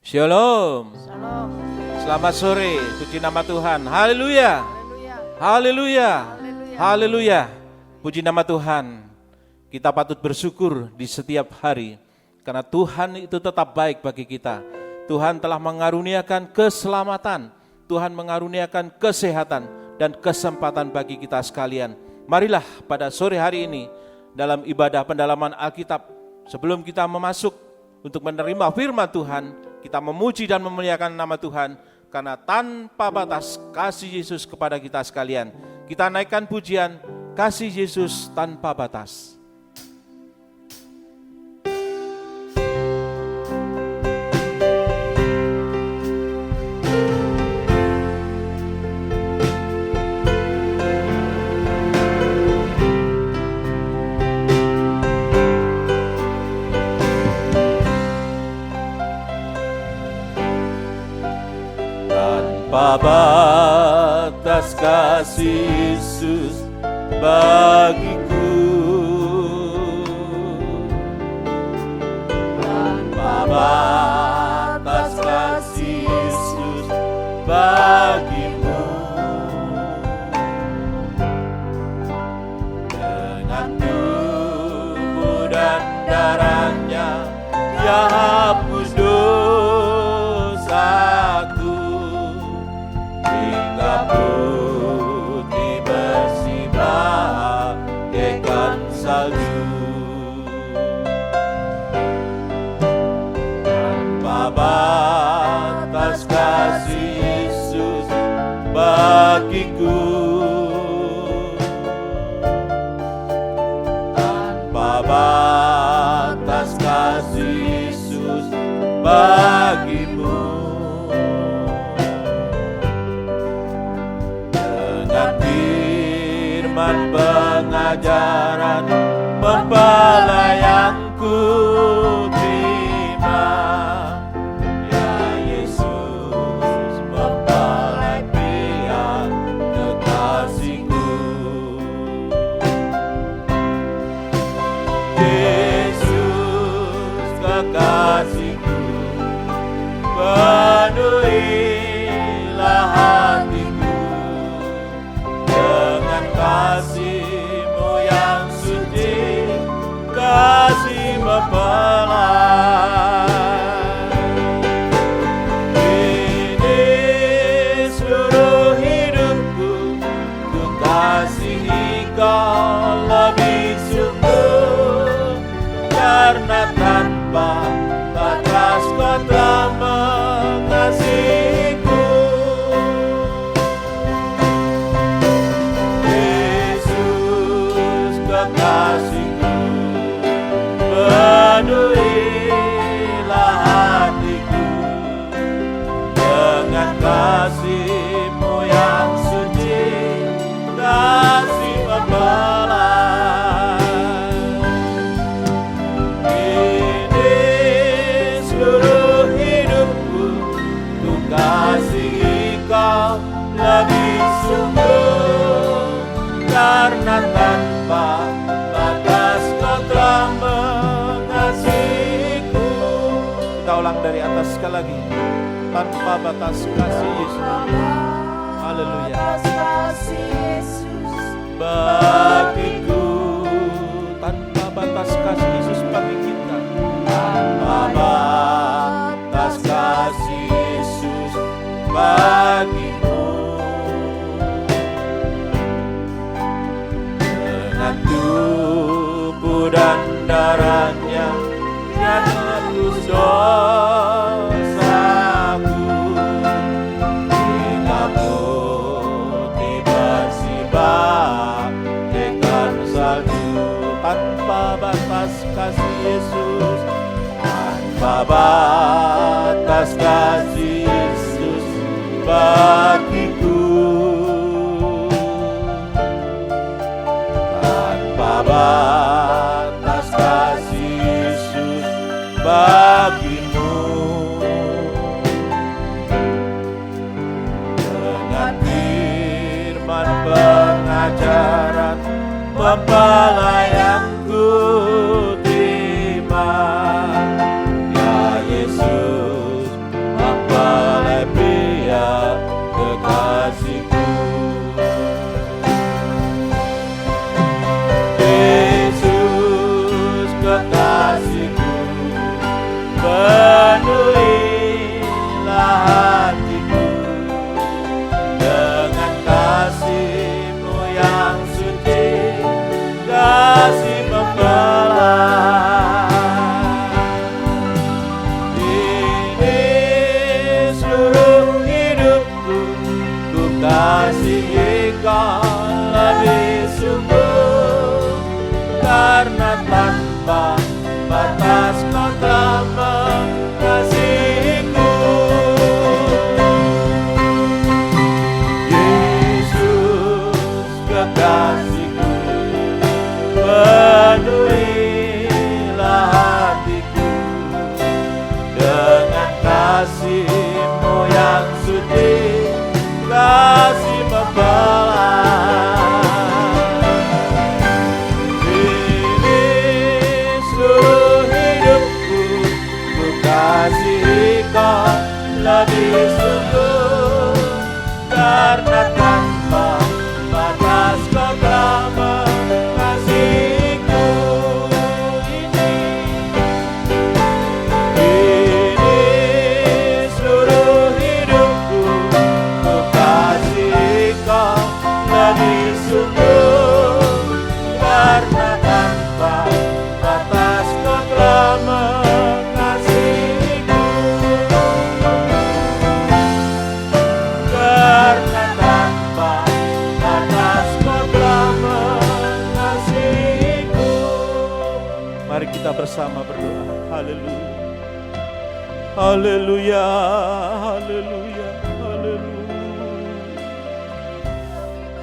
Shalom. Shalom. Selamat sore, puji nama Tuhan. Haleluya. Haleluya. Haleluya. Puji nama Tuhan. Kita patut bersyukur di setiap hari karena Tuhan itu tetap baik bagi kita. Tuhan telah mengaruniakan keselamatan, Tuhan mengaruniakan kesehatan dan kesempatan bagi kita sekalian. Marilah pada sore hari ini dalam ibadah pendalaman Alkitab, sebelum kita masuk untuk menerima firman Tuhan, kita memuji dan memuliakan nama Tuhan karena tanpa batas kasih Yesus kepada kita sekalian. Kita naikkan pujian kasih Yesus tanpa batas. Tanpa batas kasih Yesus bagiku, tanpa batas kasih Yesus bagimu, dengan tubuh dan darahnya Dia hapus dosaku, hingga putih bersih bagaikan salju. Tanpa batas kasih Yesus bagiku, tanpa batas kasih Yesus bagimu, firman pengajaran mempelai ku terima. Ya Yesus mempelai pria kekasihku, Yesus kekasihku, penuhilah hatiku dengan kasih-Mu yang suci, kasih mempelai. Ini seluruh hidupku, ku kasihi Kau lebih sungguh, karena tanpa batas Kau telah mengasihiku. Kasihku, penuhilah hatiku dengan kasih-Mu yang suci, kasih mempelai. Ini seluruh hidupku, ku kasihi Kau lebih sungguh, karena tanpa batas Kau telah mengasihiku. Kita ulang dari atas sekali lagi. Tanpa batas kasih Yesus. Haleluya. Bagiku, tanpa batas kasih Yesus bagi kita. Tanpa batas kasih Yesus bagimu, dengan tubuh dan darahnya Dia hapus dosaku, hingga putih bersih bagaikan salju. Tanpa batas kasih Yesus, tanpa batas kasih Yesus bagiku, tanpa batas kasih Yesus bagimu, dengan firman pengajaran mempelai ku terima. Ya Yesus kekasihku. Yesus kekasihku, penuhilah hatiku dengan kasih-Mu yang suci, kasih membelah. Ini seluruh hidupku, ku kasihi Kau lebih sungguh, karena tanpa batas Kau telah mengasihiku. Yesus kekasihku, penuhilah hatiku dengan kasih-Mu yang suci, kasih membelah. Ini seluruh hidupku, ku kasihi Kau lebih sungguh, karena tanpa batas Kau telah mengasihiku. Ini seluruh hidupku, ku kasihi Kau lebih sungguh, karena tanpa batas Kau telah mengasihiku. Karena tanpa batas Kau telah mengasihiku. Mari kita bersama berdoa. Haleluya. Haleluya. Haleluya. Haleluya.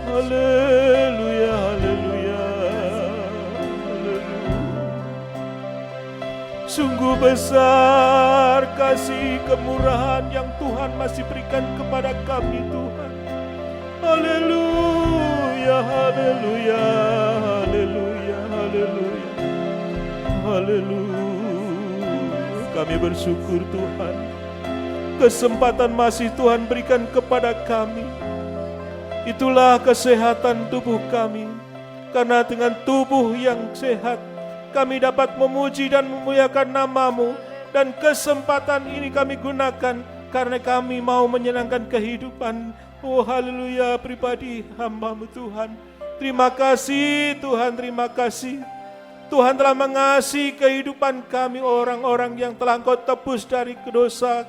Haleluya. Haleluya. Haleluya. Sungguh besar kasih kemurahan yang Tuhan masih berikan kepada kami, Tuhan. Haleluya. Haleluya. Haleluya. Haleluya. Haleluya. Kami bersyukur, Tuhan. Kesempatan masih Tuhan berikan kepada kami. Itulah kesehatan tubuh kami. Karena dengan tubuh yang sehat, kami dapat memuji dan memuliakan nama-Mu. Dan kesempatan ini kami gunakan karena kami mau menyenangkan kehidupan. Oh haleluya, pribadi hamba-Mu Tuhan. Terima kasih Tuhan, terima kasih. Tuhan telah mengasihi kehidupan kami, orang-orang yang telah Engkau tebus dari dosa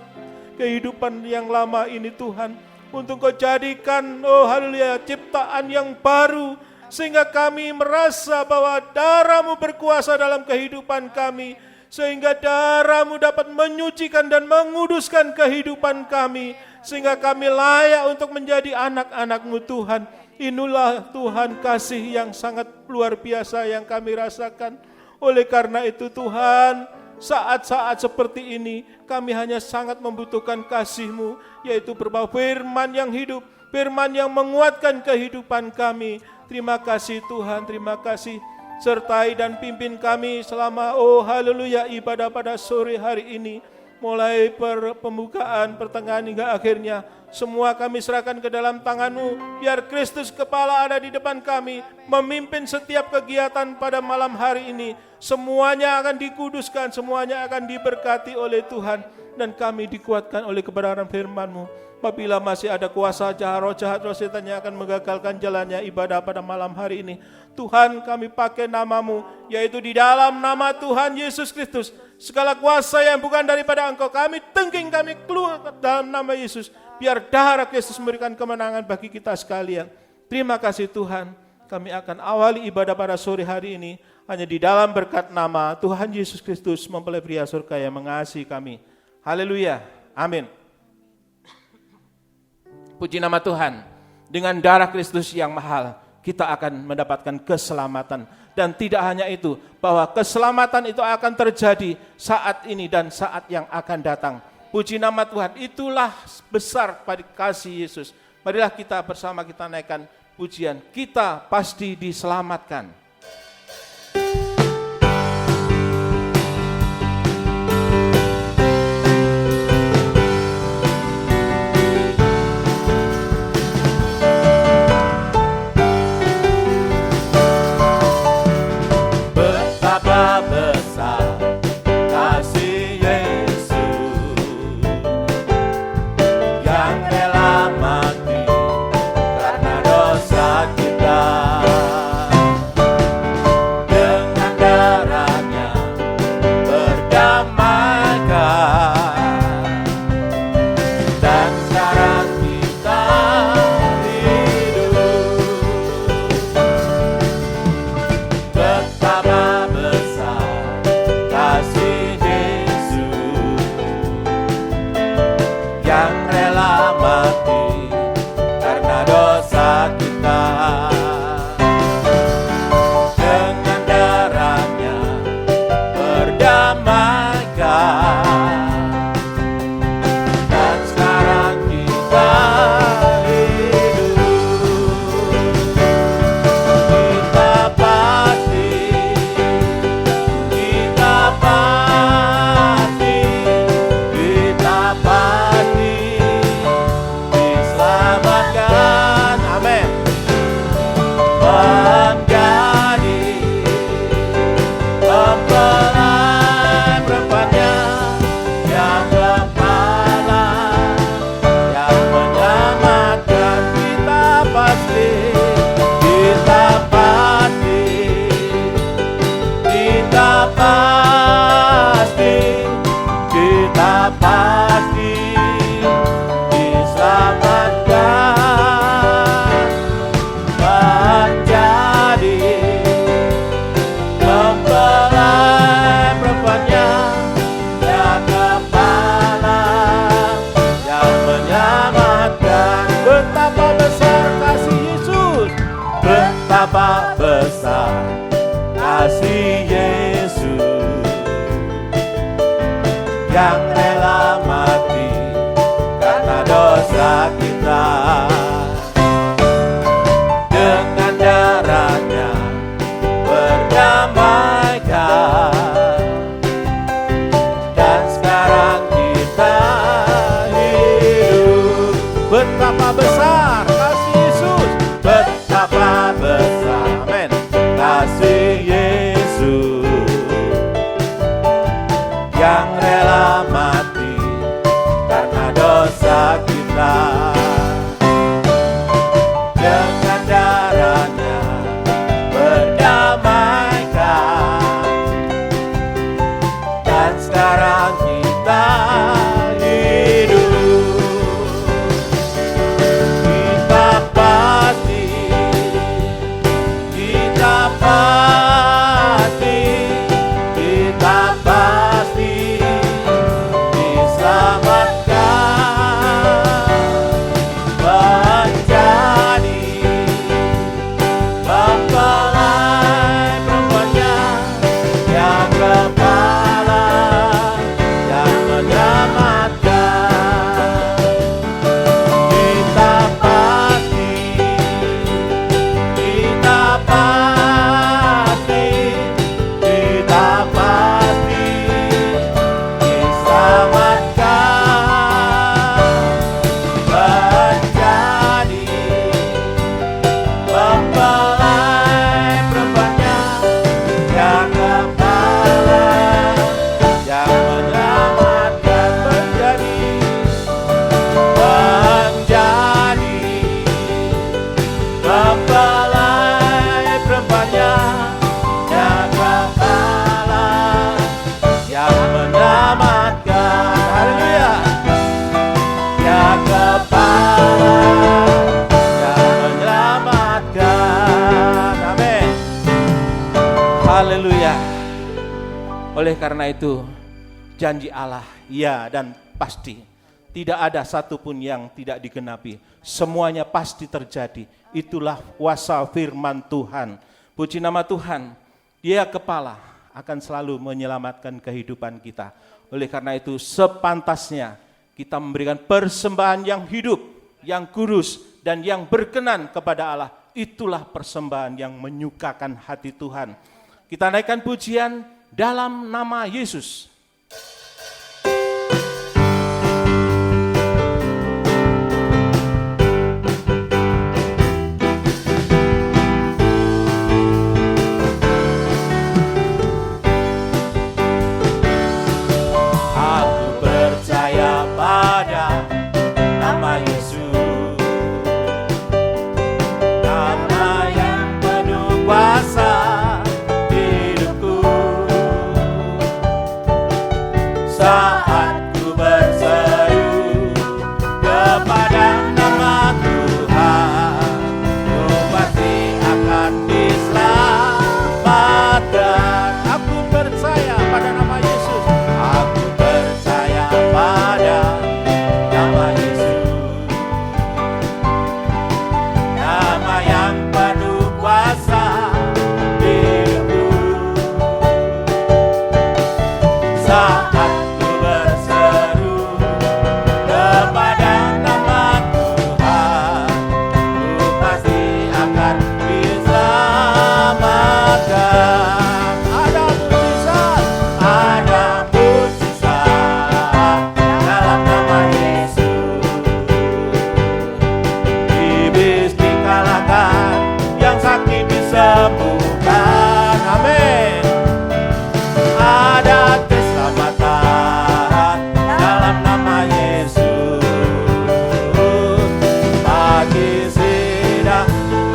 kehidupan yang lama ini, Tuhan. Untuk Kau jadikan, oh haleluya, ciptaan yang baru, sehingga kami merasa bahwa darah-Mu berkuasa dalam kehidupan kami, sehingga darah-Mu dapat menyucikan dan menguduskan kehidupan kami, sehingga kami layak untuk menjadi anak-anak-Mu, Tuhan. Inilah Tuhan kasih yang sangat luar biasa yang kami rasakan. Oleh karena itu Tuhan, saat-saat seperti ini kami hanya sangat membutuhkan kasih-Mu, yaitu berupa firman yang hidup, firman yang menguatkan kehidupan kami. Terima kasih Tuhan, terima kasih. Sertai dan pimpin kami selama, oh haleluya, ibadah pada sore hari ini. Mulai pembukaan, pertengahan hingga akhirnya, semua kami serahkan ke dalam tangan-Mu. Biar Kristus kepala ada di depan kami, memimpin setiap kegiatan pada malam hari ini. Semuanya akan dikuduskan, semuanya akan diberkati oleh Tuhan. Dan kami dikuatkan oleh kebenaran firman-Mu. Apabila masih ada kuasa jahat, roh setan yang akan menggagalkan jalannya ibadah pada malam hari ini, Tuhan, kami pakai nama-Mu, yaitu di dalam nama Tuhan Yesus Kristus. Segala kuasa yang bukan daripada Engkau, kami tengking, kami keluar dalam nama Yesus. Biar darah Kristus memberikan kemenangan bagi kita sekalian. Terima kasih Tuhan. Kami akan awali ibadah pada sore hari ini hanya di dalam berkat nama Tuhan Yesus Kristus, mempelai pria surga yang mengasihi kami. Haleluya. Amin. Puji nama Tuhan. Dengan darah Kristus yang mahal, kita akan mendapatkan keselamatan. Dan tidak hanya itu, bahwa keselamatan itu akan terjadi saat ini dan saat yang akan datang. Puji nama Tuhan, itulah besar pada kasih Yesus. Marilah kita bersama kita naikkan pujian, kita pasti diselamatkan. besar kasih Yesus, betapa besar kasih Yesus yang rela mati karena dosa kita. Dengan darahnya berdamaikan, dan sekarang kita hidup. Betapa besar kasih Yesus, betapa besar, amin, kasih Yesus yang rela mati karena dosa kita. Dengan darahnya berdamaikan, dan sekarang kita hidup. Kita pasti Haleluya. Oleh karena itu, janji Allah ya dan pasti. Tidak ada satupun yang tidak digenapi. Semuanya pasti terjadi. Itulah kuasa firman Tuhan. Puji nama Tuhan. Dia kepala akan selalu menyelamatkan kehidupan kita. Oleh karena itu sepantasnya kita memberikan persembahan yang hidup, yang kudus, dan yang berkenan kepada Allah. Itulah persembahan yang menyukakan hati Tuhan. Kita naikkan pujian dalam nama Yesus. Saat ku berseru kepada nama Tuhan, ku pasti akan diselamatkan. Aku percaya pada nama Yesus. Aku percaya pada nama Yesus, nama yang penuh kuasa hidupku. Saat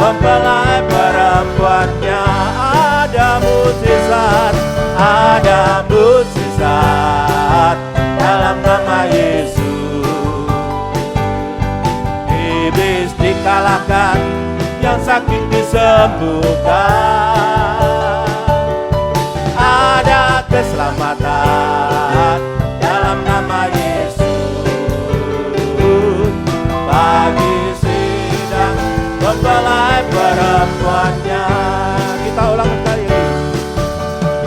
mempelai perempuannya, ada mukjizat dalam nama Yesus. Iblis dikalahkan, yang sakit disembuhkan, ada keselamatan dalam nama Yesus. Bagi sidang perempuannya. Kita ulang sekali lagi.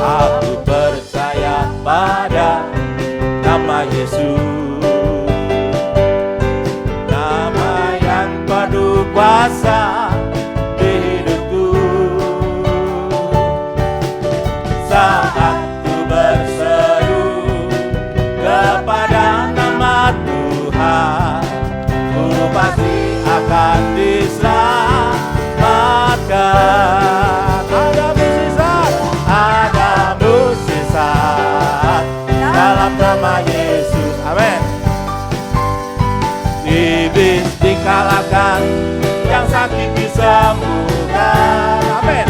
Aku percaya pada nama Yesus, nama yang penuh kuasa di hidupku. Saat ku berseru kepada nama Tuhan, ku pasti akan diselamatkan. Ada mukjizat dalam nama Yesus. Amin. Iblis dikalahkan, yang sakit disembuhkan. Amin.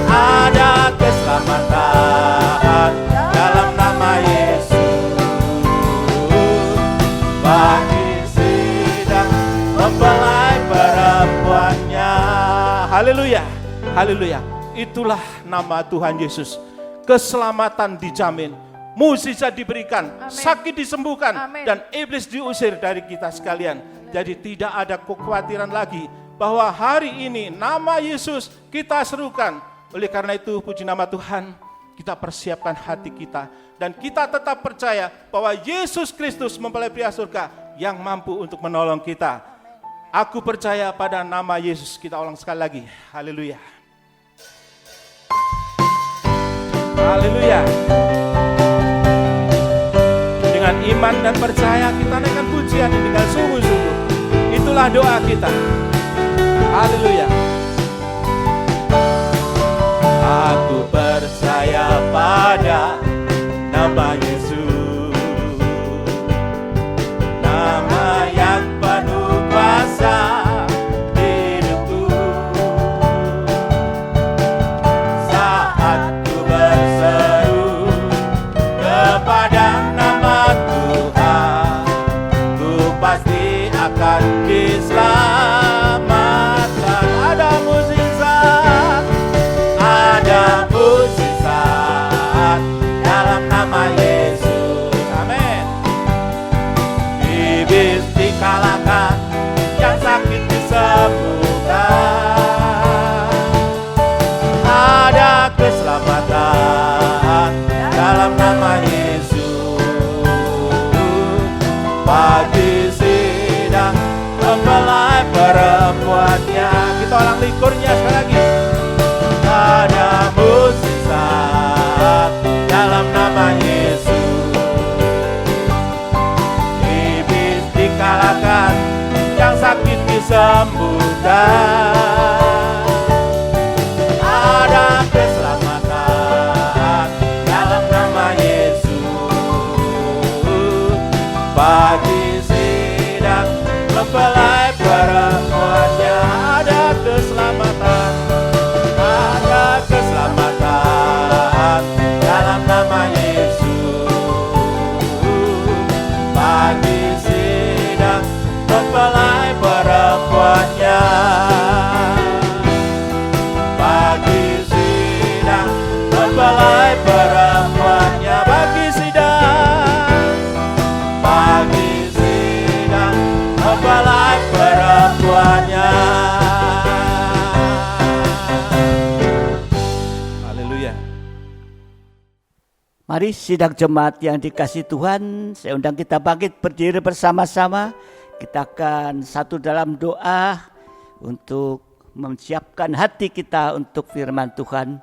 Ada keselamatan dalam nama Yesus. Bagi sidang mempelai perempuannya. Haleluya, haleluya. Itulah nama Tuhan Yesus. Keselamatan dijamin, mukjizat diberikan, amin. Sakit disembuhkan, amin. Dan iblis diusir dari kita sekalian. Jadi tidak ada kekhawatiran lagi bahwa hari ini nama Yesus kita serukan. Oleh karena itu puji nama Tuhan, kita persiapkan hati kita dan kita tetap percaya bahwa Yesus Kristus mempelai pria surga yang mampu untuk menolong kita. Aku percaya pada nama Yesus. Kita ulang sekali lagi. Haleluya. Haleluya. Dengan iman dan percaya kita naikkan pujian ini dengan sungguh-sungguh. Itulah doa kita. Haleluya. Aku percaya pada nama Yesus, nama yang penuh kuasa di hidupku. Saat ku berseru kepada nama Tuhan, ku pasti akan diselamatkan. Ada mukjizat, ada mukjizat dalam nama Yesus. Amin. Iblis dikalahkan, yang sakit disembuhkan. Ada keselamatan dalam nama Yesus. Bagi sidang mempelai perempuannya. Kita ulang likurnya sekali lagi. Ada mukjizat dalam nama Yesus. Iblis dikalahkan, yang sakit disembuhkan. Ada keselamatan dalam nama Yesus. Bagi sidang mempelai perempuannya. Ada keselamatan, ada keselamatan dalam nama Yesus. Bagi sidang mempelai perempuannya. Bagi sidang mempelai perempuannya. Bagi sidang, bagi sidang mempelai perempuannya. Mari sidang jemaat yang dikasihi Tuhan, saya undang kita bangkit berdiri bersama-sama. Kita akan satu dalam doa untuk memsiapkan hati kita untuk firman Tuhan.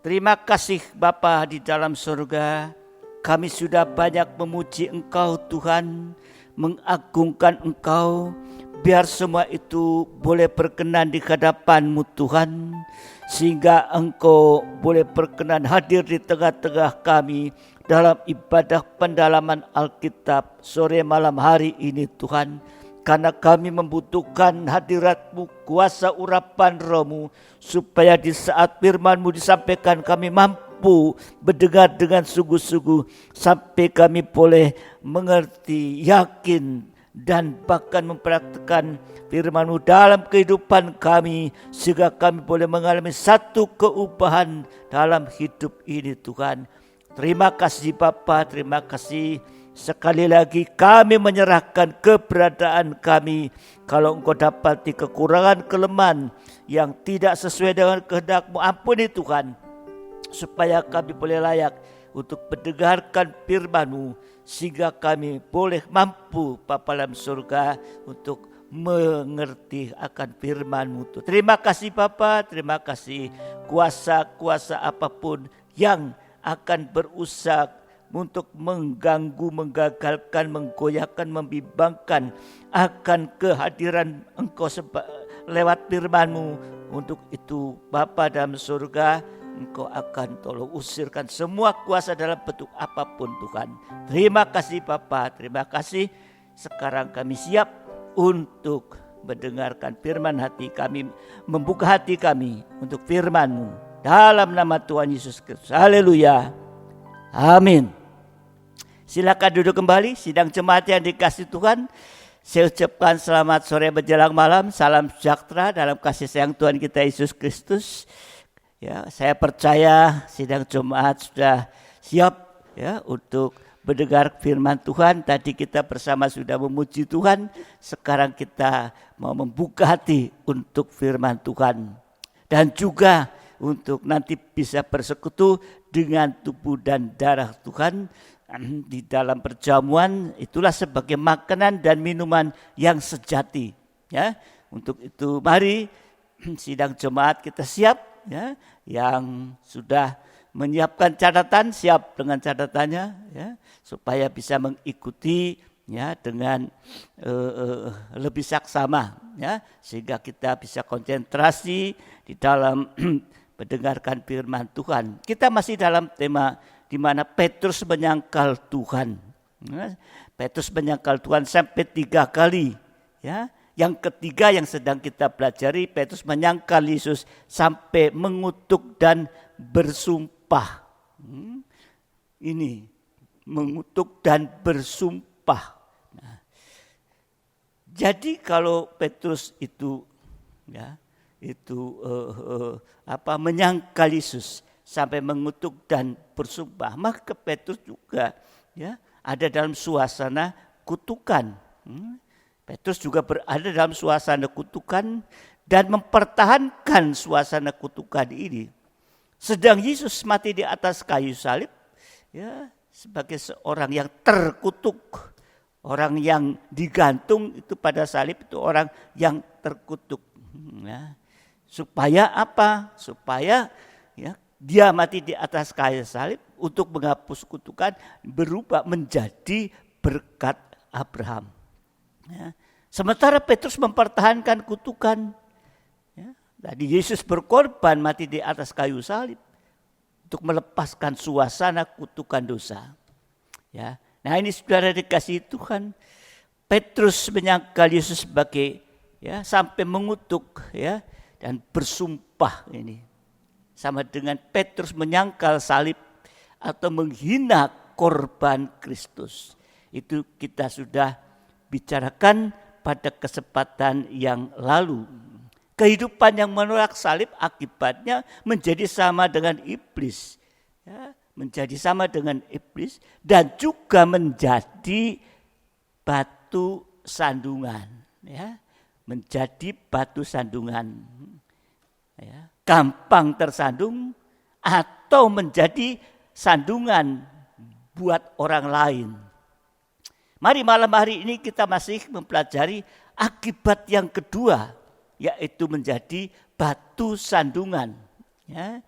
Terima kasih Bapa di dalam surga, kami sudah banyak memuji Engkau Tuhan, mengagungkan Engkau. Biar semua itu boleh berkenan di hadapan-Mu Tuhan, sehingga Engkau boleh berkenan hadir di tengah-tengah kami dalam ibadah pendalaman Alkitab sore malam hari ini Tuhan. Karena kami membutuhkan hadirat-Mu, kuasa urapan Roh-Mu, supaya di saat firman-Mu disampaikan kami mampu mendengar dengan sungguh-sungguh, sampai kami boleh mengerti, yakin, dan bahkan mempraktikkan firman-Mu dalam kehidupan kami, sehingga kami boleh mengalami satu keubahan dalam hidup ini Tuhan. Terima kasih Bapa, terima kasih Sekali lagi kami menyerahkan keberadaan kami. Kalau Engkau dapati kekurangan kelemahan yang tidak sesuai dengan kehendak-Mu, ampuni Tuhan. Supaya kami boleh layak untuk mendengarkan firman-Mu. Sehingga kami boleh mampu Bapa dalam surga untuk mengerti akan firman-Mu. Terima kasih Bapa, terima kasih kuasa-kuasa apapun yang akan berusaha untuk mengganggu, menggagalkan, menggoyahkan, membimbangkan akan kehadiran Engkau lewat firman-Mu. Untuk itu Bapa dalam surga, Engkau akan tolong usirkan semua kuasa dalam bentuk apapun Tuhan. Terima kasih Bapa, terima kasih. Sekarang kami siap untuk mendengarkan firman hati kami, membuka hati kami untuk firman-Mu. Dalam nama Tuhan Yesus Kristus. Haleluya. Amin. Silakan duduk kembali, sidang jemaat yang dikasihi Tuhan. Saya ucapkan selamat sore menjelang malam, salam sejahtera dalam kasih sayang Tuhan kita Yesus Kristus. Ya, saya percaya sidang jemaat sudah siap ya untuk mendengar firman Tuhan. Tadi kita bersama sudah memuji Tuhan, sekarang kita mau membuka hati untuk firman Tuhan. Dan juga untuk nanti bisa bersekutu dengan tubuh dan darah Tuhan di dalam perjamuan. Itulah sebagai makanan dan minuman yang sejati ya. Untuk itu mari sidang jemaat kita siap ya, yang sudah menyiapkan catatan siap dengan catatannya ya, supaya bisa mengikuti ya dengan lebih saksama ya, sehingga kita bisa konsentrasi di dalam mendengarkan firman Tuhan. Kita masih dalam tema di mana Petrus menyangkal Tuhan. Petrus menyangkal Tuhan sampai 3 kali. Ya, yang ketiga yang sedang kita pelajari, Petrus menyangkal Yesus sampai mengutuk dan bersumpah. Ini mengutuk dan bersumpah. Nah, jadi kalau Petrus itu, ya, itu menyangkal Yesus sampai mengutuk dan bersumpah, maka Petrus juga ya ada dalam suasana kutukan. Petrus juga berada dalam suasana kutukan dan mempertahankan suasana kutukan ini. Sedang Yesus mati di atas kayu salib ya, sebagai seorang yang terkutuk. Orang yang digantung itu pada salib itu orang yang terkutuk. Ya. Supaya apa? Supaya ya, dia mati di atas kayu salib untuk menghapus kutukan, berubah menjadi berkat Abraham. Ya. Sementara Petrus mempertahankan kutukan. Ya. Tadi Yesus berkorban mati di atas kayu salib untuk melepaskan suasana kutukan dosa. Ya. Nah ini saudara dikasihi Tuhan, Petrus menyangkal Yesus sebagai ya sampai mengutuk ya dan bersumpah ini. Sama dengan Petrus menyangkal salib atau menghina korban Kristus. Itu kita sudah bicarakan pada kesempatan yang lalu. Kehidupan yang menolak salib akibatnya menjadi sama dengan iblis. Ya, menjadi sama dengan iblis dan juga menjadi batu sandungan. Ya, menjadi batu sandungan. Ya, gampang tersandung atau menjadi sandungan buat orang lain. Mari malam hari ini kita masih mempelajari akibat yang kedua, yaitu menjadi batu sandungan. Ya.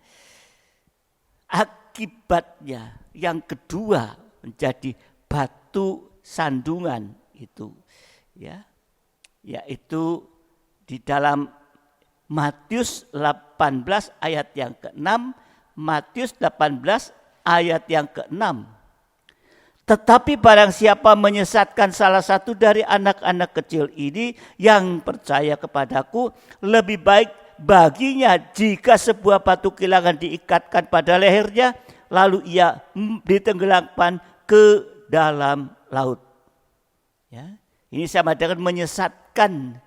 Akibatnya yang kedua menjadi batu sandungan itu, ya, yaitu di dalam Matius 18 ayat yang ke-6, Matius 18 ayat yang ke-6. Tetapi barang siapa menyesatkan salah satu dari anak-anak kecil ini yang percaya kepadaku, lebih baik baginya jika sebuah batu kilangan diikatkan pada lehernya, lalu ia ditenggelamkan ke dalam laut. Ya, ini sama dengan menyesatkan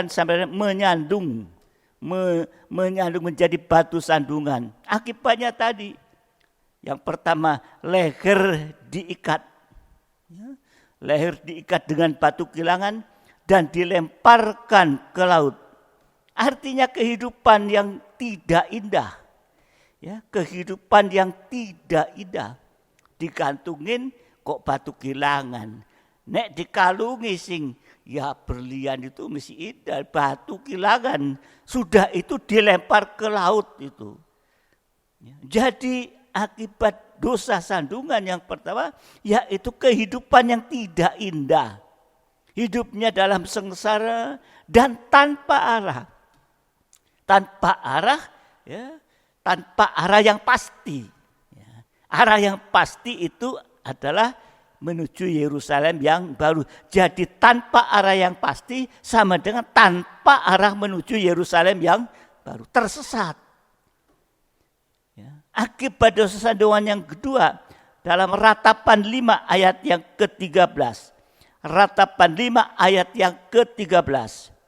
sampai menyandung menjadi batu sandungan. Akibatnya tadi, yang pertama leher diikat, Ya. Leher diikat dengan batu kilangan dan dilemparkan ke laut. Artinya kehidupan yang tidak indah. Ya, kehidupan yang tidak indah. Digantungin kok batu kilangan. Nek dikalungi sing ya berlian itu mesti indah. Batu kilangan sudah itu dilempar ke laut itu. Ya, jadi akibat dosa sandungan yang pertama yaitu kehidupan yang tidak indah. Hidupnya dalam sengsara dan tanpa arah. Tanpa arah, ya, tanpa arah yang pasti. Ya. Arah yang pasti itu adalah menuju Yerusalem yang baru. Jadi tanpa arah yang pasti sama dengan tanpa arah menuju Yerusalem yang baru. Tersesat. Ya. Akibat dosa sandungan yang kedua dalam Ratapan 5 ayat yang ke-13. Ratapan 5 ayat yang ke-13.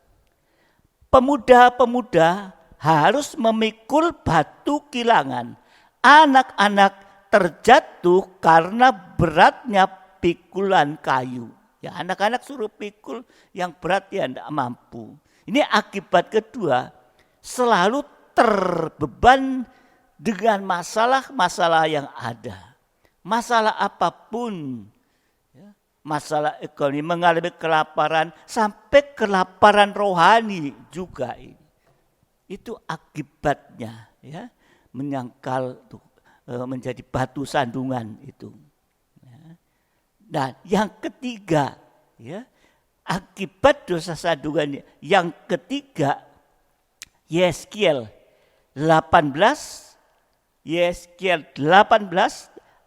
Pemuda-pemuda harus memikul batu kilangan. Anak-anak terjatuh karena beratnya pikulan kayu. Ya, anak-anak suruh pikul yang berat ya tidak mampu. Ini akibat kedua, selalu terbeban dengan masalah-masalah yang ada. Masalah apapun, ya, masalah ekonomi, mengalami kelaparan, sampai kelaparan rohani juga ini. Itu akibatnya, ya, menyangkal menjadi batu sandungan itu. Nah, yang ketiga, ya, akibat dosa sandungan yang ketiga, Yeskiel 18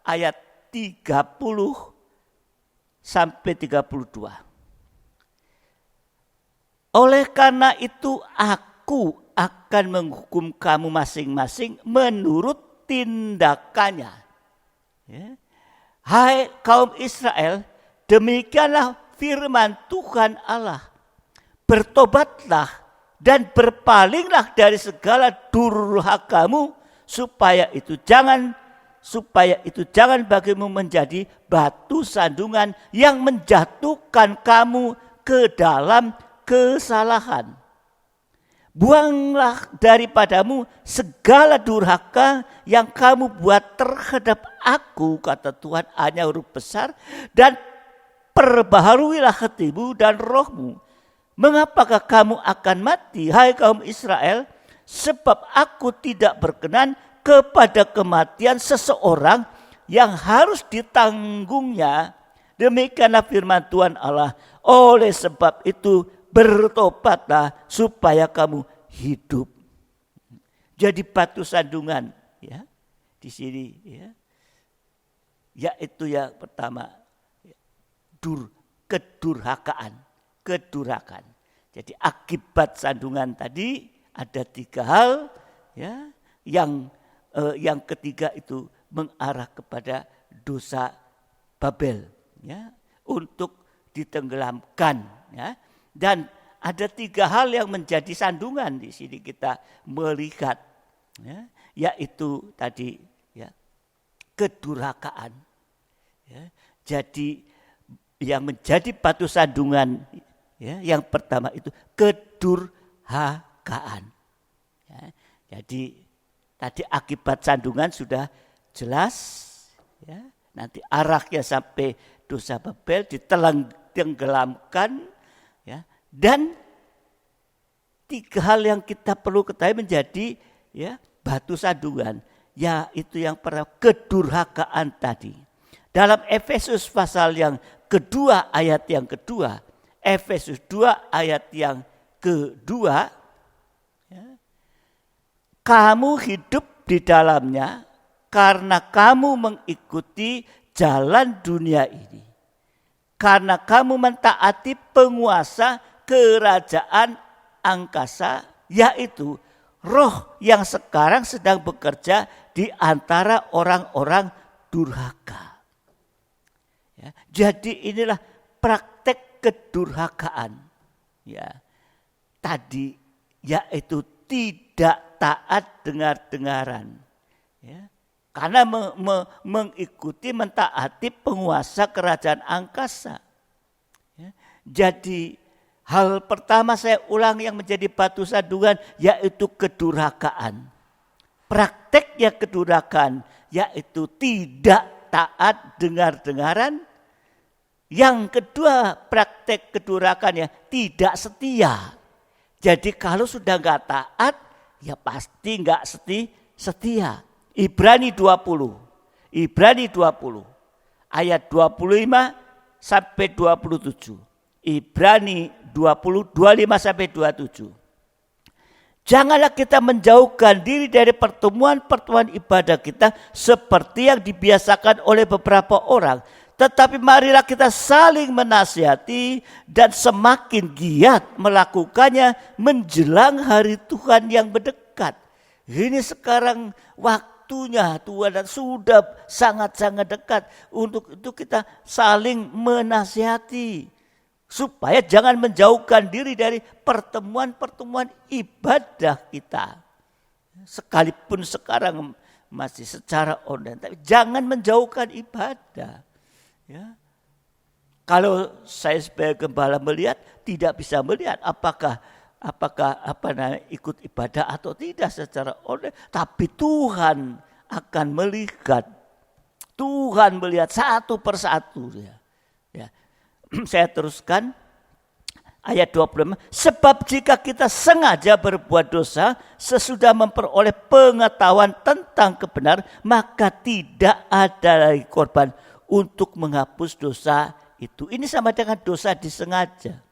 ayat 30 sampai 32. Oleh karena itu aku akan menghukum kamu masing-masing menurut tindakannya. Ya. Hai kaum Israel, demikianlah firman Tuhan Allah. Bertobatlah dan berpalinglah dari segala durhakamu supaya itu jangan bagimu menjadi batu sandungan yang menjatuhkan kamu ke dalam kesalahan. Buanglah daripadamu segala durhaka yang kamu buat terhadap aku, kata Tuhan, hanya huruf besar, dan perbaharuilah hatimu dan rohmu. Mengapakah kamu akan mati, hai kaum Israel? Sebab aku tidak berkenan kepada kematian seseorang yang harus ditanggungnya. Demikianlah firman Tuhan Allah. Oleh sebab itu bertobatlah supaya kamu hidup. Jadi batu sandungan, ya, di sini, ya, yaitu yang pertama, kedurhakaan. Jadi akibat sandungan tadi ada 3 hal, ya, yang ketiga itu mengarah kepada dosa Babel, ya, untuk ditenggelamkan, ya. Dan ada 3 hal yang menjadi sandungan di sini kita melihat, ya, yaitu tadi, ya, kedurhakaan. Ya. Jadi yang menjadi batu sandungan, ya, yang pertama itu kedurhakaan. Ya. Jadi tadi akibat sandungan sudah jelas, ya. Nanti arahnya sampai dosa Babel, ditenggelamkan. Ya, dan 3 hal yang kita perlu ketahui menjadi, ya, batu sandungan, yaitu yang pertama kedurhakaan tadi. Dalam Efesus pasal yang kedua ayat yang kedua, Efesus 2 ayat yang kedua, ya, kamu hidup di dalamnya karena kamu mengikuti jalan dunia ini. Karena kamu mentaati penguasa kerajaan angkasa, yaitu roh yang sekarang sedang bekerja di antara orang-orang durhaka. Ya, jadi inilah praktek kedurhakaan. Ya, tadi yaitu tidak taat dengar-dengaran. Ya, Karena mengikuti, mentaati penguasa kerajaan angkasa. Ya. Jadi hal pertama saya ulang yang menjadi batu sandungan yaitu kedurhakaan. Prakteknya kedurhakaan yaitu tidak taat dengar-dengaran. Yang kedua praktek kedurhakaan ya tidak setia. Jadi kalau sudah nggak taat ya pasti nggak setia. Ibrani 20 ayat 25 sampai 27. Ibrani 20 25 sampai 27. Janganlah kita menjauhkan diri dari pertemuan-pertemuan ibadah kita seperti yang dibiasakan oleh beberapa orang. Tetapi marilah kita saling menasihati dan semakin giat melakukannya menjelang hari Tuhan yang mendekat. Ini sekarang waktunya Tuhan dan sudah sangat-sangat dekat. Untuk itu kita saling menasihati. Supaya jangan menjauhkan diri dari pertemuan-pertemuan ibadah kita. Sekalipun sekarang masih secara online, tapi jangan menjauhkan ibadah. Ya. Kalau saya sebagai gembala melihat, tidak bisa melihat apakah ikut ibadah atau tidak secara online, tapi Tuhan akan melihat. Tuhan melihat satu persatu. Ya. Saya teruskan ayat 25. Sebab jika kita sengaja berbuat dosa sesudah memperoleh pengetahuan tentang kebenaran, maka tidak ada lagi korban untuk menghapus dosa itu. Ini sama dengan dosa disengaja.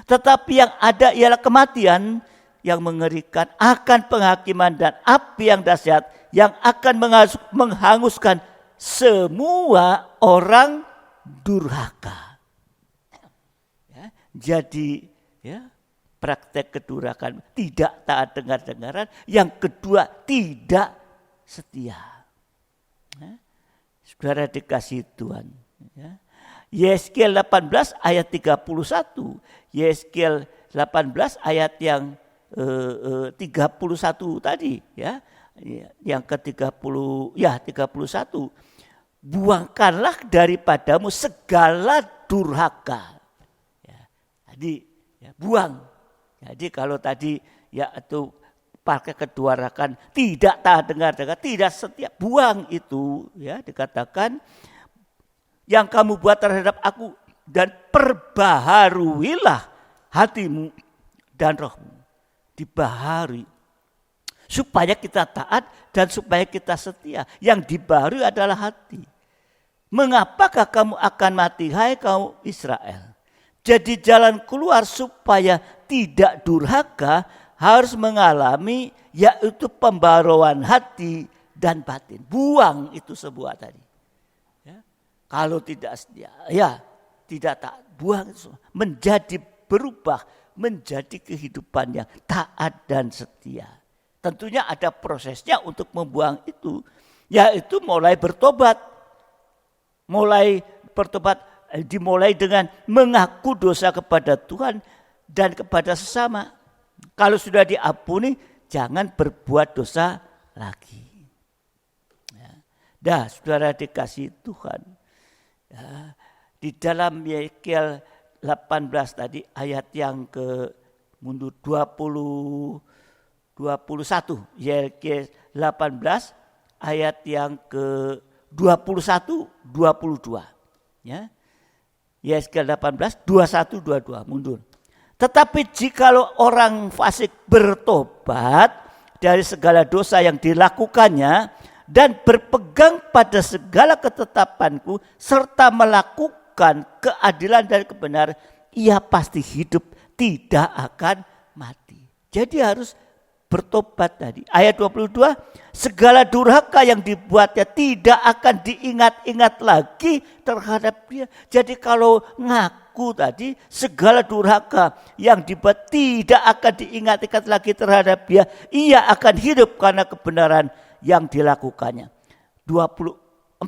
Tetapi yang ada ialah kematian yang mengerikan, akan penghakiman dan api yang dahsyat yang akan menghanguskan semua orang durhaka. Ya, jadi ya, praktek kedurhakaan, tidak taat dengar-dengaran. Yang kedua, tidak setia. Ya. Saudara dikasih Tuhan. Ya. Yeskiel 18 ayat 31. Yeskiel 18 ayat yang 31 tadi. Ya. Yang ke-30, ya 31. Buangkanlah daripadamu segala durhaka. Ya. Jadi ya, buang. Jadi kalau tadi ya itu pakai kedurhakaan, tidak taat dengar-dengar, tidak setia, buang itu ya, dikatakan yang kamu buat terhadap aku dan perbaharuilah hatimu dan rohmu. Dibaharui supaya kita taat dan supaya kita setia. Yang dibaharui adalah hati. Mengapakah kamu akan mati, hai kaum Israel? Jadi jalan keluar supaya tidak durhaka harus mengalami yaitu pembaruan hati dan batin. Buang itu sebuah tadi. Ya. Kalau tidak setia, ya tidak taat. Buang itu semua. Menjadi berubah, menjadi kehidupan yang taat dan setia. Tentunya ada prosesnya untuk membuang itu. Yaitu mulai bertobat. Mulai bertobat dimulai dengan mengaku dosa kepada Tuhan dan kepada sesama. Kalau sudah diampuni, jangan berbuat dosa lagi. Ya. Dah, saudara dikasih Tuhan. Ya. Di dalam Yeskiel 18 tadi, ayat yang ke mundur 21. Yeskiel 18, ayat yang ke 21, 22. Ya. Yeskiel 18, 21, 22, mundur. Tetapi jikalau orang fasik bertobat dari segala dosa yang dilakukannya dan berpegang pada segala ketetapanku serta melakukan keadilan dan kebenaran, ia pasti hidup, tidak akan mati. Jadi harus bertobat tadi. Ayat 22, segala durhaka yang dibuatnya tidak akan diingat-ingat lagi terhadap dia. Jadi kalau ngaku tadi, segala durhaka yang dibuat tidak akan diingat-ingat lagi terhadap dia. Ia akan hidup karena kebenaran yang dilakukannya. 24.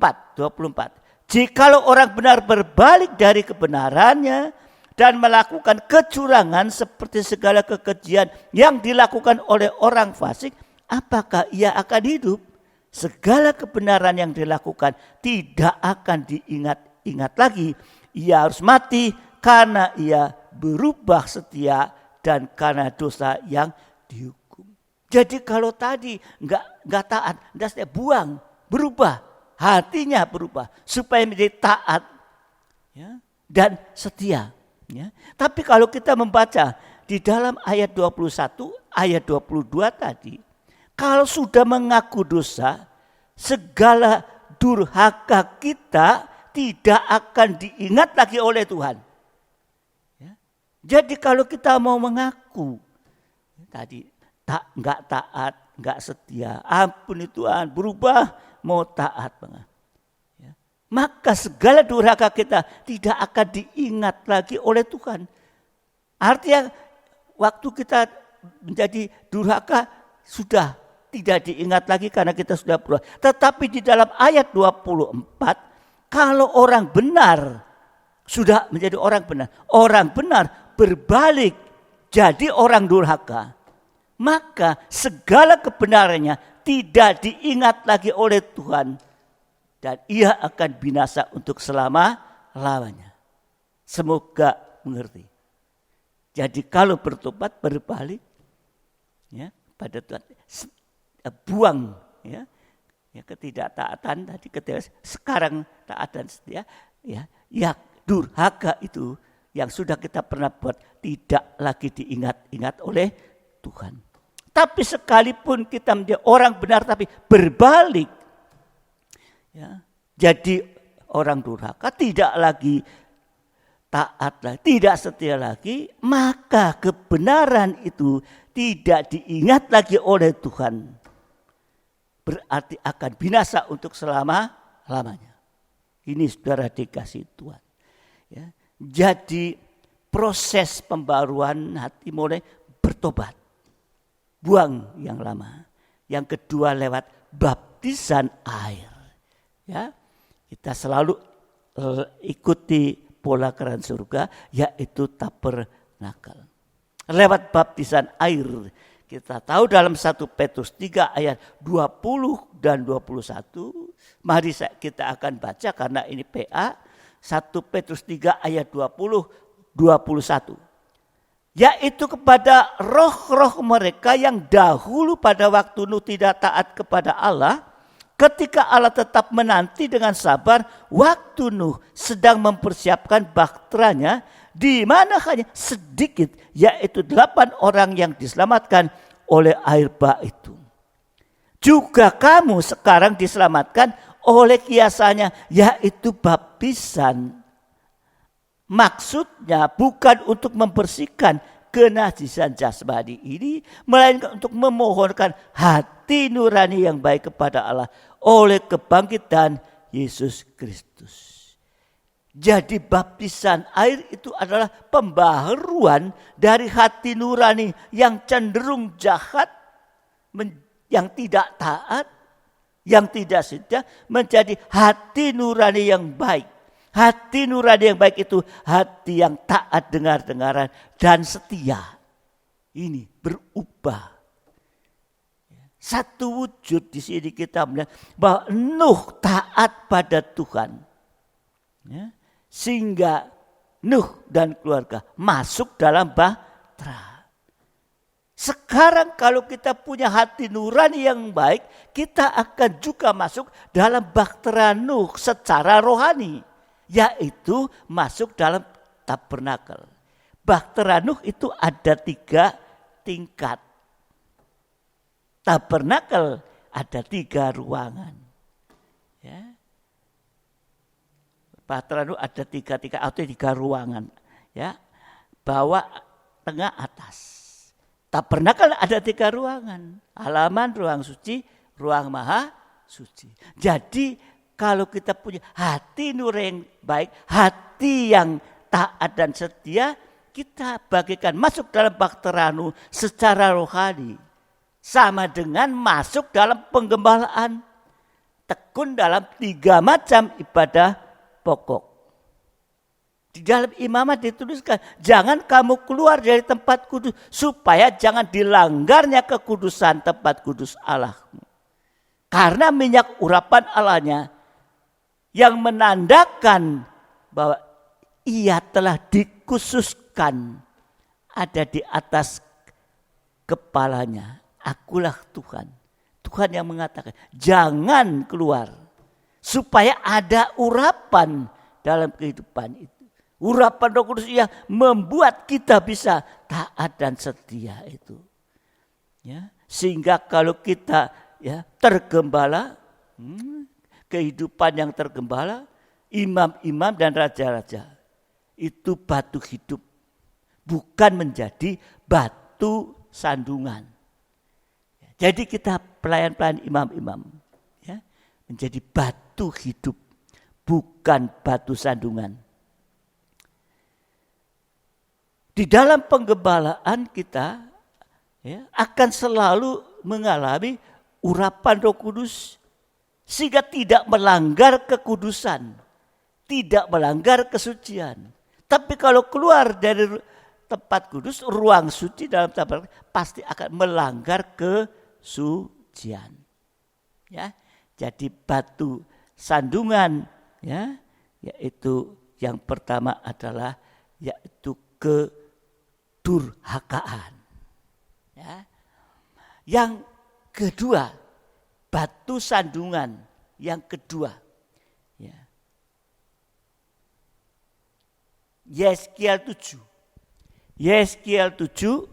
Jikalau orang benar berbalik dari kebenarannya dan melakukan kecurangan seperti segala kekejian yang dilakukan oleh orang fasik, apakah ia akan hidup? segala kebenaran yang dilakukan tidak akan diingat-ingat lagi. Ia harus mati karena ia berubah setia dan karena dosa yang dihukum. Jadi kalau tadi nggak taat, dasnya buang, berubah, hatinya berubah supaya menjadi taat, ya, dan setia. Ya. Tapi kalau kita membaca di dalam ayat 21, ayat 22 tadi, kalau sudah mengaku dosa, segala durhaka kita tidak akan diingat lagi oleh Tuhan. Ya. Jadi kalau kita mau mengaku tadi nggak taat, nggak setia, ampuni Tuhan, berubah, mau taat banget. Ya. Maka segala durhaka kita tidak akan diingat lagi oleh Tuhan. Artinya waktu kita menjadi durhaka sudah tidak diingat lagi karena kita sudah berubah. Tetapi di dalam ayat 24, kalau orang benar sudah menjadi orang benar berbalik jadi orang durhaka, maka segala kebenarannya tidak diingat lagi oleh Tuhan dan ia akan binasa untuk selama-lamanya. Semoga mengerti. Jadi kalau bertobat berbalik, ya, pada Tuhan, buang, ya ketidaktaatan tadi, sekarang taat dan setia, ya durhaka itu yang sudah kita pernah buat tidak lagi diingat-ingat oleh Tuhan. Tapi sekalipun kita menjadi orang benar tapi berbalik, ya, jadi orang durhaka, tidak lagi taat lagi, tidak setia lagi, maka kebenaran itu tidak diingat lagi oleh Tuhan. Berarti akan binasa untuk selama-lamanya. Ini saudara dikasih Tuhan. Ya. Jadi proses pembaruan hati mulai bertobat. Buang yang lama. Yang kedua lewat baptisan air. Ya, kita selalu ikuti pola kerajaan surga, yaitu tabernakel. Lewat baptisan air. Kita tahu dalam 1 Petrus 3 ayat 20 dan 21. Mari kita akan baca karena ini PA. 1 Petrus 3 ayat 20-21. Yaitu kepada roh-roh mereka yang dahulu pada waktu Nuh tidak taat kepada Allah, ketika Allah tetap menanti dengan sabar waktu Nuh sedang mempersiapkan bahteranya, di mana hanya sedikit, yaitu 8 orang yang diselamatkan oleh air bah itu. Juga kamu sekarang diselamatkan oleh kiasannya, yaitu baptisan. Maksudnya bukan untuk membersihkan kenajisan jasmani ini, melainkan untuk memohonkan hati nurani yang baik kepada Allah oleh kebangkitan Yesus Kristus. Jadi baptisan air itu adalah pembaharuan dari hati nurani yang cenderung jahat, yang tidak taat, yang tidak setia, menjadi hati nurani yang baik. Hati nurani yang baik itu hati yang taat dengar-dengaran dan setia. Ini berubah. Satu wujud di sini kita melihat bahwa Nuh taat pada Tuhan. Ya, sehingga Nuh dan keluarga masuk dalam bahtera. Sekarang kalau kita punya hati nurani yang baik, kita akan juga masuk dalam bahtera Nuh secara rohani. Yaitu masuk dalam tabernakel. Bahtera Nuh itu ada 3 tingkat. Tabernakel ada 3 ruangan. Ya. Bahtera Nuh ada 3 tingkat atau 3 ruangan. Ya. Bawah, tengah, atas. Tabernakel ada 3 ruangan. Halaman, ruang suci, ruang maha suci. Jadi kalau kita punya hati nurani yang baik, hati yang taat dan setia, kita bagikan masuk dalam bahtera Nuh secara rohani. Sama dengan masuk dalam penggembalaan. Tekun dalam 3 macam ibadah pokok. Di dalam imamat dituliskan, jangan kamu keluar dari tempat kudus, supaya jangan dilanggarnya kekudusan tempat kudus Allahmu. Karena minyak urapan Allahnya yang menandakan bahwa ia telah dikhususkan ada di atas kepalanya. Akulah Tuhan. Tuhan yang mengatakan jangan keluar. Supaya ada urapan dalam kehidupan itu. Urapan Roh Kudus yang membuat kita bisa taat dan setia itu. Ya, sehingga kalau kita tergembala, kehidupan yang tergembala, imam-imam dan raja-raja itu batu hidup, bukan menjadi batu sandungan. Jadi kita pelayan-pelayan imam-imam menjadi batu hidup, bukan batu sandungan. Di dalam penggembalaan kita akan selalu mengalami urapan Roh Kudus sehingga tidak melanggar kekudusan, tidak melanggar kesucian. Tapi kalau keluar dari tempat kudus, ruang suci dalam tabernakel pasti akan melanggar kesucian. Ya, jadi batu sandungan yaitu yang pertama adalah yaitu kedurhakaan. Ya. Yang kedua, batu sandungan yang kedua. Ya. Yeskiel 7. Yeskiel 7,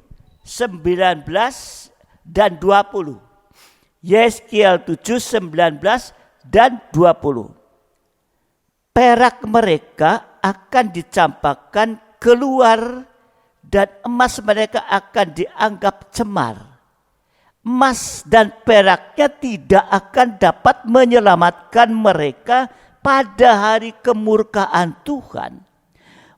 19 dan 20. Yeskiel 7, 19 dan 20. Perak mereka akan dicampakkan keluar dan emas mereka akan dianggap cemar. Emas dan peraknya tidak akan dapat menyelamatkan mereka pada hari kemurkaan Tuhan.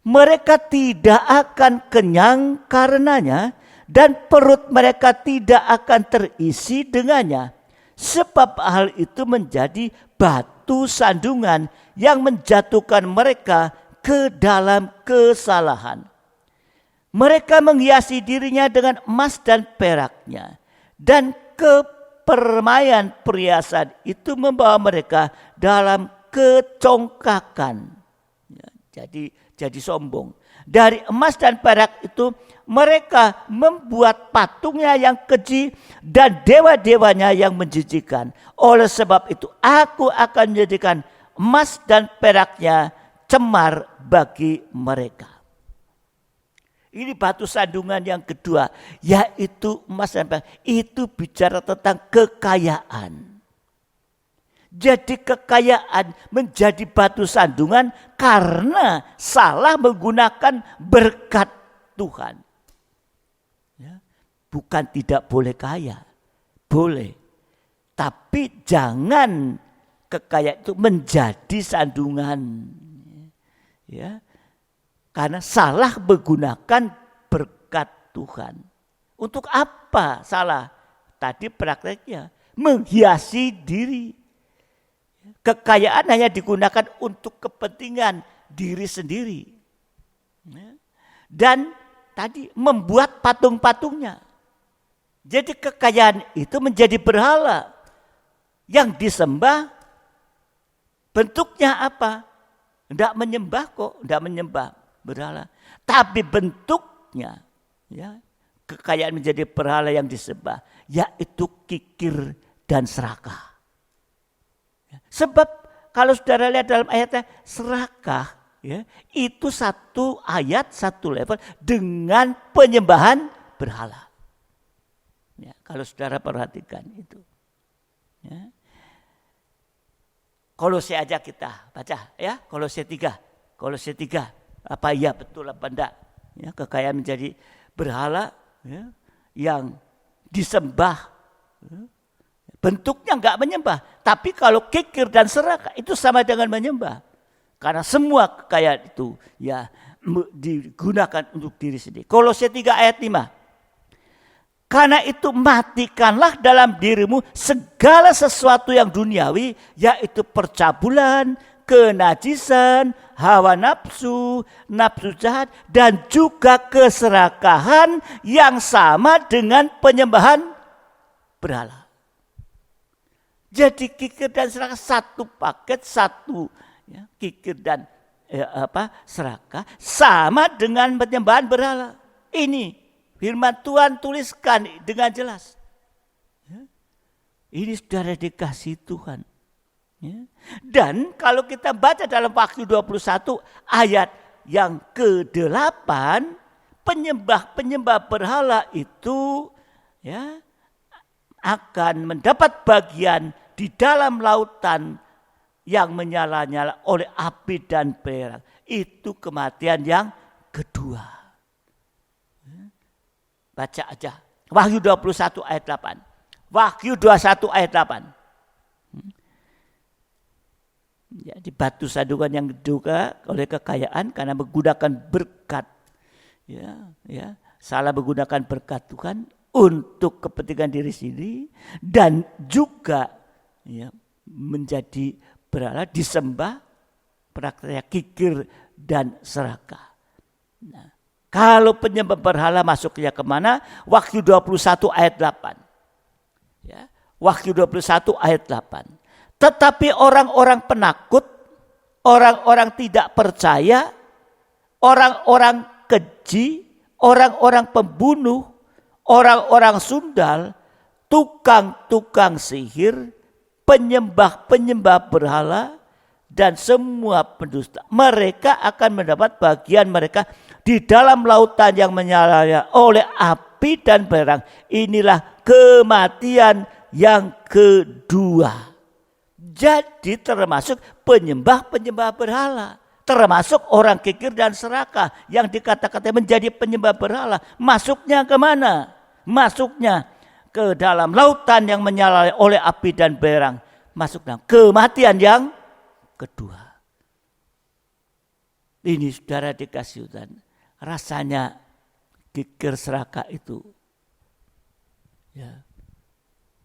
Mereka tidak akan kenyang karenanya dan perut mereka tidak akan terisi dengannya. Sebab hal itu menjadi batu sandungan yang menjatuhkan mereka ke dalam kesalahan. Mereka menghiasi dirinya dengan emas dan peraknya. Dan kepermaian perhiasan itu membawa mereka dalam kecongkakan. Jadi sombong. Dari emas dan perak itu mereka membuat patungnya yang keji dan dewa-dewanya yang menjijikan. Oleh sebab itu aku akan menjadikan emas dan peraknya cemar bagi mereka. Ini batu sandungan yang kedua, yaitu emas dan perak. Itu bicara tentang kekayaan. Jadi kekayaan menjadi batu sandungan karena salah menggunakan berkat Tuhan. Ya, bukan tidak boleh kaya, boleh. Tapi jangan kekayaan itu menjadi sandungan. Ya. Karena salah menggunakan berkat Tuhan. Untuk apa salah? Tadi prakteknya menghiasi diri. Kekayaan hanya digunakan untuk kepentingan diri sendiri. Dan tadi membuat patung-patungnya. Jadi kekayaan itu menjadi berhala. Yang disembah bentuknya apa? Tidak menyembah kok, tidak menyembah berhala. Tapi bentuknya, kekayaan menjadi berhala yang disembah, yaitu kikir dan serakah. Sebab kalau saudara lihat dalam ayatnya, serakah itu satu ayat, satu level dengan penyembahan berhala. Ya, kalau saudara perhatikan itu. Ya. Kolose aja kita baca ya, Kolose 3. Kolose 3. Apa iya betul apa enggak? Ya, kekayaan menjadi berhala yang disembah. Bentuknya enggak menyembah, tapi kalau kikir dan serakah itu sama dengan menyembah. Karena semua kekayaan itu digunakan untuk diri sendiri. Kolose 3 ayat 5. Karena itu matikanlah dalam dirimu segala sesuatu yang duniawi, yaitu percabulan, kenajisan, hawa nafsu, nafsu jahat, dan juga keserakahan yang sama dengan penyembahan berhala. Jadi kikir dan serakah satu paket, satu ya, kikir dan serakah sama dengan penyembahan berhala. Ini firman Tuhan tuliskan dengan jelas. Ya. Ini saudara dikasih Tuhan. Ya. Dan kalau kita baca dalam Wahyu 21 ayat yang ke-8, penyembah berhala itu ya akan mendapat bagian di dalam lautan yang menyala-nyala oleh api dan perak. Itu kematian yang kedua. Baca aja. Wahyu 21 ayat 8. Wahyu 21 ayat 8. Jadi batu sandungan yang diduga oleh kekayaan karena menggunakan berkat. Ya, salah menggunakan berkat Tuhan untuk kepentingan diri sendiri dan juga ya, menjadi berhala disembah, praktek kikir dan serakah. Nah, kalau penyembah berhala masuknya kemana? Wahyu 21 ayat 8. Ya, Wahyu 21 ayat 8. Tetapi orang-orang penakut, orang-orang tidak percaya, orang-orang keji, orang-orang pembunuh, orang-orang sundal, tukang-tukang sihir, penyembah-penyembah berhala, dan semua pendusta. Mereka akan mendapat bagian mereka di dalam lautan yang menyala oleh api dan belerang. Inilah kematian yang kedua. Jadi termasuk penyembah-penyembah berhala. Termasuk orang kikir dan serakah yang dikata-kata menjadi penyembah berhala. Masuknya kemana? Masuknya ke dalam lautan yang menyala oleh api dan belerang. Masuk dalam kematian yang kedua. Ini saudara dikasih Tuhan. Rasanya kikir serakah itu ya,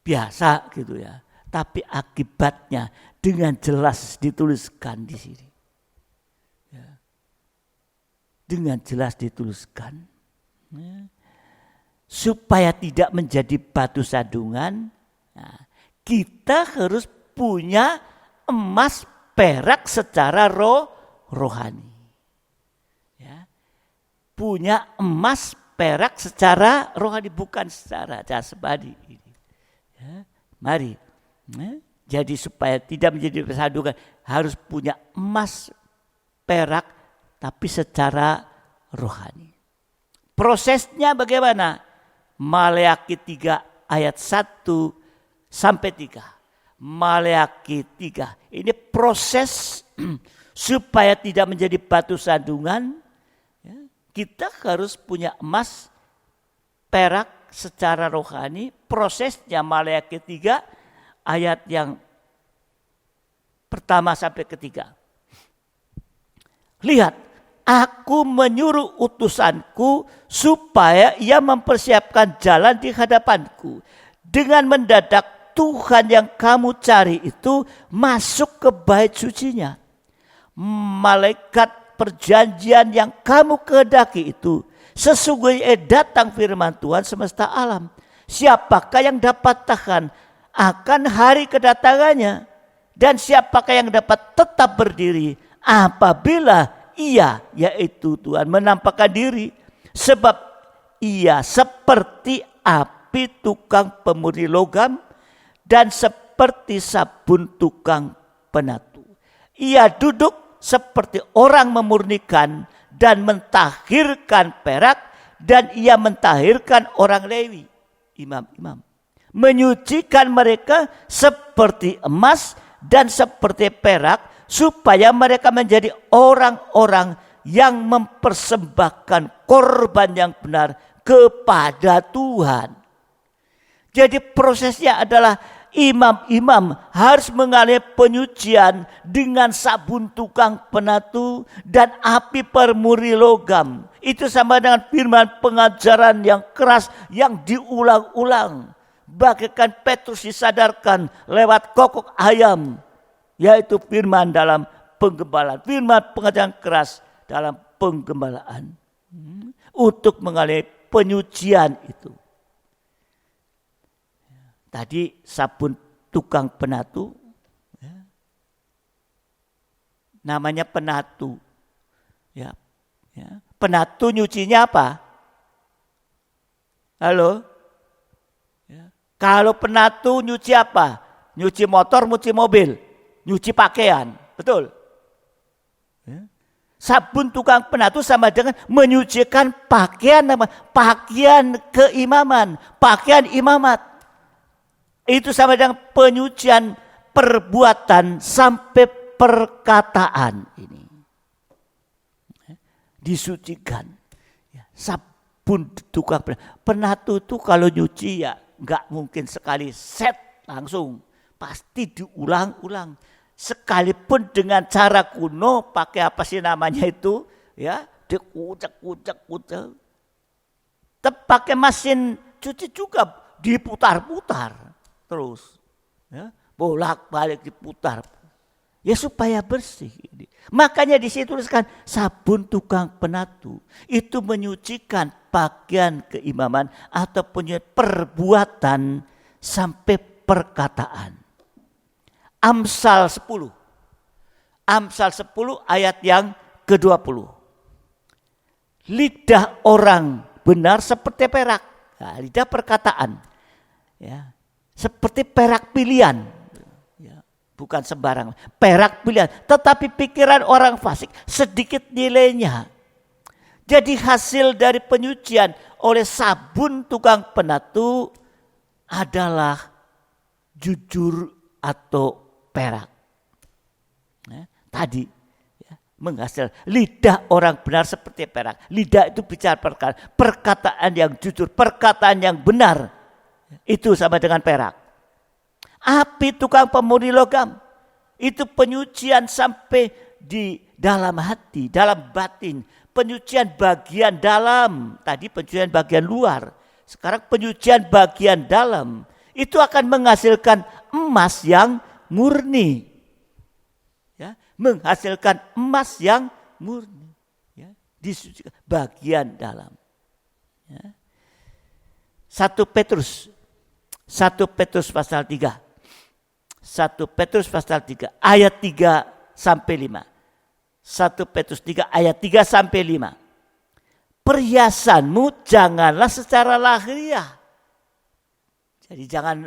biasa gitu ya. Tapi akibatnya dengan jelas dituliskan di sini. Ya. Dengan jelas dituliskan. Ya. Supaya tidak menjadi batu sandungan, nah, kita harus punya emas perak secara rohani. Ya. Punya emas perak secara rohani, bukan secara jasmani. Ya. Mari, jadi supaya tidak menjadi batu sandungan harus punya emas perak tapi secara rohani. Prosesnya bagaimana? Maleakhi 3 ayat 1 sampai 3. Maleakhi 3. Ini proses supaya tidak menjadi batu sandungan. Ya, kita harus punya emas, perak secara rohani. Prosesnya Maleakhi 3 ayat yang pertama sampai ketiga. Lihat. Aku menyuruh utusanku supaya ia mempersiapkan jalan di hadapanku. Dengan mendadak Tuhan yang kamu cari itu masuk ke bait sucinya. Malaikat perjanjian yang kamu kehendaki itu sesungguhnya datang firman Tuhan semesta alam. Siapakah yang dapat tahan akan hari kedatangannya? Dan siapakah yang dapat tetap berdiri apabila Ia, yaitu Tuhan, menampakkan diri, sebab Ia seperti api tukang pemurni logam dan seperti sabun tukang penatu. Ia duduk seperti orang memurnikan dan mentahirkan perak, dan Ia mentahirkan orang Lewi, imam-imam. Menyucikan mereka seperti emas dan seperti perak, supaya mereka menjadi orang-orang yang mempersembahkan korban yang benar kepada Tuhan. Jadi prosesnya adalah imam-imam harus mengalami penyucian dengan sabun tukang penatu dan api permuri logam. Itu sama dengan firman pengajaran yang keras yang diulang-ulang. Bagaikan Petrus disadarkan lewat kokok ayam. Yaitu firman dalam penggembalaan. Firman pengajaran keras dalam penggembalaan. Untuk mengalami penyucian itu. Tadi sabun tukang penatu, ya. Namanya penatu. Ya. Ya. Penatu nyucinya apa? Halo? Ya. Kalau penatu nyuci apa? Nyuci motor, nyuci mobil, nyuci pakaian. Betul? Ya. Sabun tukang penatu sama dengan menyucikan pakaian keimaman, pakaian imamat. Itu sama dengan penyucian perbuatan sampai perkataan ini. Disucikan. Sabun tukang penatu itu kalau nyuci ya nggak mungkin sekali set langsung. Pasti diulang-ulang. Sekalipun dengan cara kuno, pakai apa sih namanya itu, ya, dikucek. Pakai mesin cuci juga diputar-putar terus, ya, bolak-balik diputar, ya supaya bersih. Makanya di situ tuliskan sabun tukang penatu itu menyucikan pakaian keimaman ataupun perbuatan sampai perkataan. Amsal 10 ayat yang ke-20. Lidah orang benar seperti perak. Nah, lidah perkataan. Ya, seperti perak pilihan. Ya, bukan sembarang. Perak pilihan. Tetapi pikiran orang fasik sedikit nilainya. Jadi hasil dari penyucian oleh sabun tukang penatu adalah jujur atau perak. Ya, tadi ya, menghasil lidah orang benar seperti perak. Lidah itu bicara perkataan yang jujur, perkataan yang benar. Itu sama dengan perak. Api tukang pemurni logam itu penyucian sampai di dalam hati, dalam batin. Penyucian bagian dalam. Tadi penyucian bagian luar. Sekarang penyucian bagian dalam. Itu akan menghasilkan emas yang murni. Ya, menghasilkan emas yang murni. Ya, disucikan bagian dalam. Ya. 1 Petrus pasal 3. 1 Petrus pasal 3 ayat 3 sampai 5. 1 Petrus 3 ayat 3 sampai 5. Perhiasanmu janganlah secara lahiriah. Jadi jangan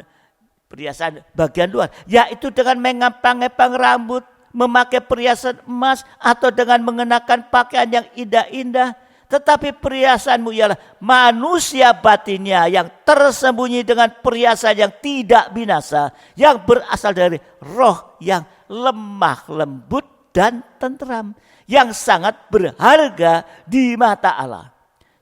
perhiasan bagian luar, yaitu dengan mengepang-epang rambut, memakai perhiasan emas, atau dengan mengenakan pakaian yang indah-indah. Tetapi perhiasanmu ialah manusia batinnya yang tersembunyi dengan perhiasan yang tidak binasa, yang berasal dari roh yang lemah lembut dan tentram, yang sangat berharga di mata Allah.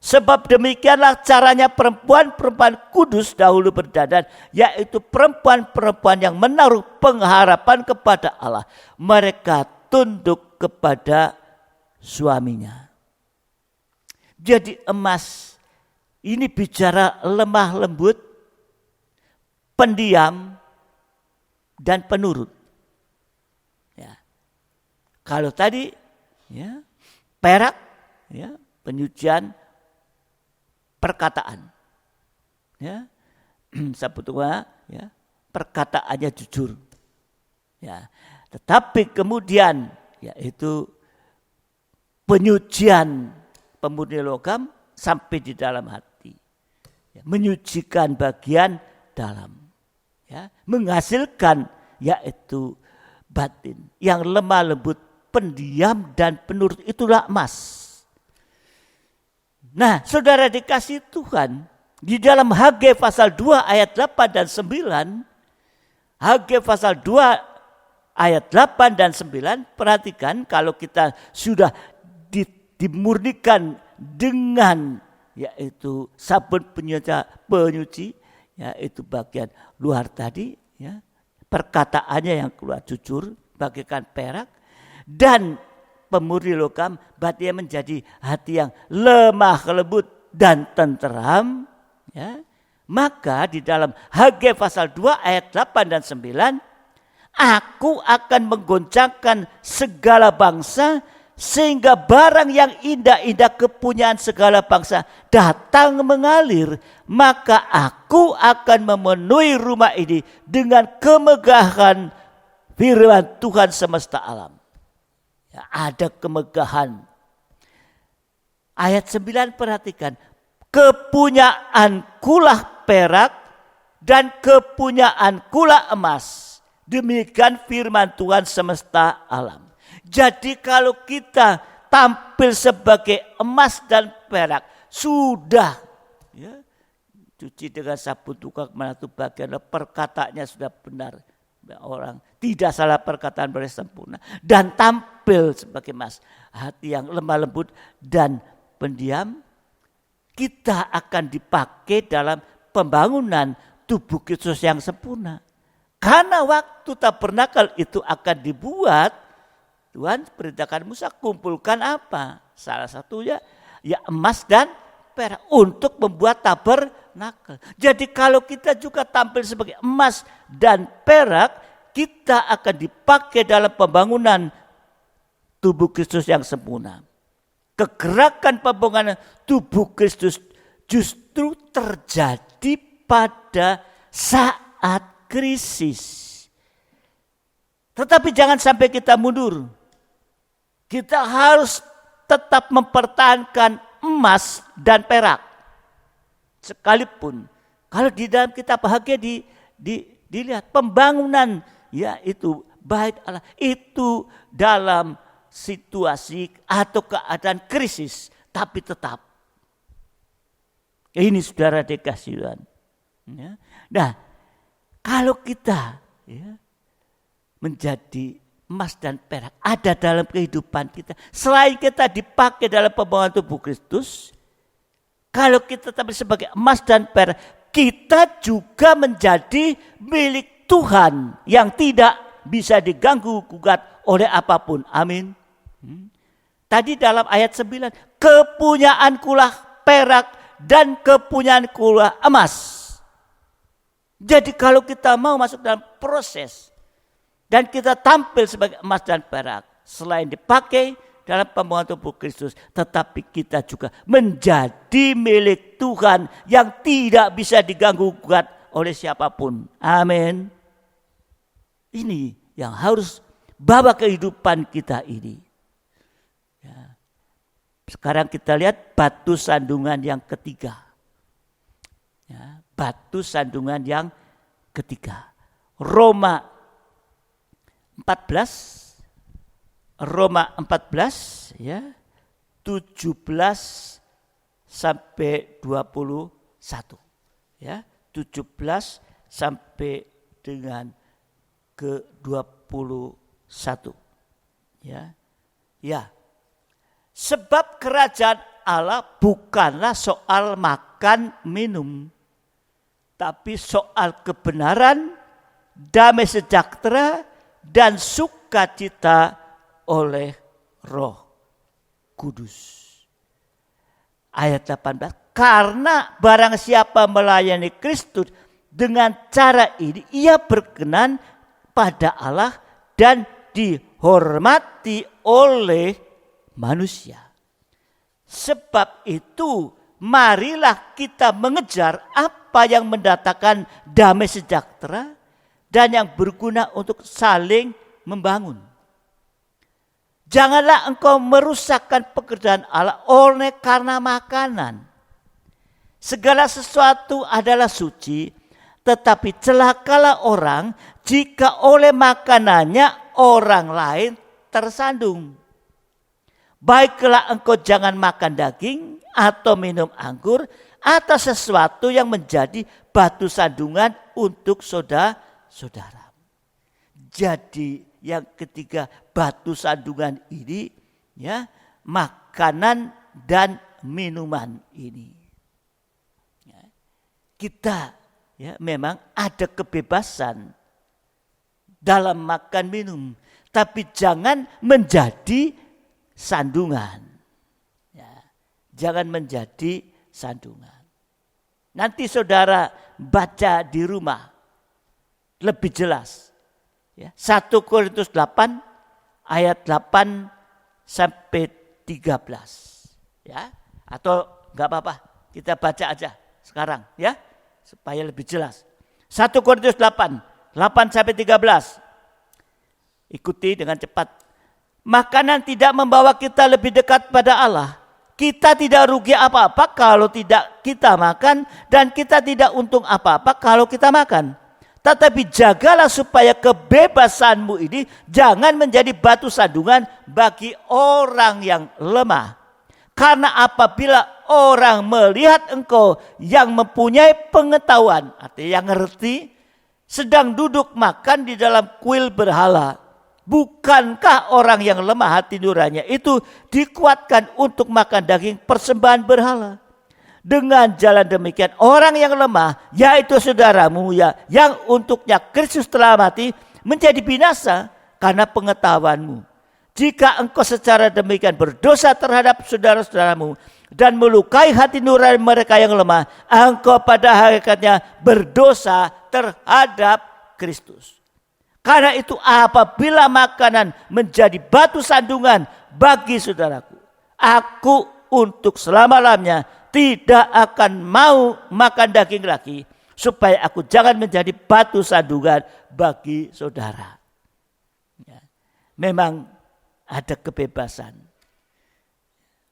Sebab demikianlah caranya perempuan-perempuan kudus dahulu berdandan, yaitu perempuan-perempuan yang menaruh pengharapan kepada Allah. Mereka tunduk kepada suaminya. Jadi emas ini bicara lemah lembut, pendiam, dan penurut. Ya. Kalau tadi ya, perak, ya, penyucian perkataan, ya, sebetulnya ya, perkataannya jujur, ya. Tetapi kemudian yaitu penyucian pemurni logam sampai di dalam hati, ya, menyucikan bagian dalam, ya, menghasilkan yaitu batin yang lemah lembut, pendiam dan penurut, itulah emas. Nah, saudara dikasih Tuhan, di dalam Haggai pasal 2 ayat 8 dan 9, Haggai pasal 2 ayat 8 dan 9, perhatikan kalau kita sudah dimurnikan dengan yaitu sabun penyuci, yaitu bagian luar tadi, ya, perkataannya yang keluar jujur bagaikan perak, dan pemurni logam batinnya menjadi hati yang lemah lembut dan tenteram, ya. Maka di dalam Haggai pasal 2 ayat 8 dan 9, aku akan menggoncangkan segala bangsa sehingga barang yang indah-indah kepunyaan segala bangsa datang mengalir, maka aku akan memenuhi rumah ini dengan kemegahan firman Tuhan semesta alam. Ya, ada kemegahan. Ayat 9 perhatikan. Kepunyaankulah perak dan kepunyaankulah emas. Demikian firman Tuhan semesta alam. Jadi kalau kita tampil sebagai emas dan perak, sudah ya, cuci dengan sabun tukang mana itu bagian perkataannya sudah benar. Orang tidak salah perkataan boleh sempurna. Dan tampil sebagai emas. Hati yang lemah lembut dan pendiam, kita akan dipakai dalam pembangunan tubuh Kristus yang sempurna. Karena waktu tabernakel itu akan dibuat, Tuhan perintahkan Musa kumpulkan apa? Salah satunya ya emas dan perak untuk membuat tabernakel. Jadi kalau kita juga tampil sebagai emas dan perak, kita akan dipakai dalam pembangunan tubuh Kristus yang sempurna. Kegerakan pembangunan tubuh Kristus justru terjadi pada saat krisis. Tetapi jangan sampai kita mundur. Kita harus tetap mempertahankan emas dan perak. Sekalipun kalau di dalam kita bahagia dilihat pembangunan ya itu baik Allah itu dalam situasi atau keadaan krisis, tapi tetap. Ini saudara dikasih Tuhan. Ya. Nah, kalau kita ya, menjadi emas dan perak ada dalam kehidupan kita, selain kita dipakai dalam pembangunan tubuh Kristus, kalau kita tampil sebagai emas dan perak, kita juga menjadi milik Tuhan yang tidak bisa diganggu gugat oleh apapun. Amin. Tadi dalam ayat 9, kepunyaankulah perak dan kepunyaankulah emas. Jadi kalau kita mau masuk dalam proses dan kita tampil sebagai emas dan perak, selain dipakai dalam pembangunan tubuh Kristus, tetapi kita juga menjadi milik Tuhan yang tidak bisa diganggu gugat oleh siapapun. Amin. Ini yang harus bawa kehidupan kita ini. Ya. Sekarang kita lihat batu sandungan yang ketiga. Ya, batu sandungan yang ketiga. Roma 14 ya 17 sampai 21 ya 17 sampai dengan ke 21 ya sebab kerajaan Allah bukanlah soal makan minum, tapi soal kebenaran, damai sejahtera dan sukacita oleh Roh Kudus. Ayat 18, karena barang siapa melayani Kristus dengan cara ini, ia berkenan pada Allah dan dihormati oleh manusia. Sebab itu marilah kita mengejar apa yang mendatangkan damai sejahtera dan yang berguna untuk saling membangun. Janganlah engkau merusakkan pekerjaan Allah oleh karena makanan. Segala sesuatu adalah suci, tetapi celakalah orang jika oleh makanannya orang lain tersandung. Baiklah engkau jangan makan daging atau minum anggur atau sesuatu yang menjadi batu sandungan untuk saudara-saudara. Jadi yang ketiga batu sandungan ini ya makanan dan minuman ini. Ya, kita ya memang ada kebebasan dalam makan minum, tapi jangan menjadi sandungan. Ya, jangan menjadi sandungan. Nanti saudara baca di rumah lebih jelas. Ya, 1 Korintus 8 ayat 8 sampai 13. Ya, atau enggak apa-apa, kita baca aja sekarang ya, supaya lebih jelas. 1 Korintus 8 sampai 13. Ikuti dengan cepat. Makanan tidak membawa kita lebih dekat pada Allah. Kita tidak rugi apa-apa kalau tidak kita makan, dan kita tidak untung apa-apa kalau kita makan. Tetapi jagalah supaya kebebasanmu ini jangan menjadi batu sandungan bagi orang yang lemah. Karena apabila orang melihat engkau yang mempunyai pengetahuan, artinya yang ngerti, sedang duduk makan di dalam kuil berhala, bukankah orang yang lemah hati nuraninya itu dikuatkan untuk makan daging persembahan berhala? Dengan jalan demikian orang yang lemah, yaitu saudaramu ya, yang untuknya Kristus telah mati, menjadi binasa karena pengetahuanmu. Jika engkau secara demikian berdosa terhadap saudara-saudaramu dan melukai hati nurani mereka yang lemah, engkau pada hakikatnya berdosa terhadap Kristus. Karena itu apabila makanan menjadi batu sandungan bagi saudaraku, aku untuk selama-lamanya tidak akan mau makan daging lagi, supaya aku jangan menjadi batu sandungan bagi saudara. Ya. Memang ada kebebasan.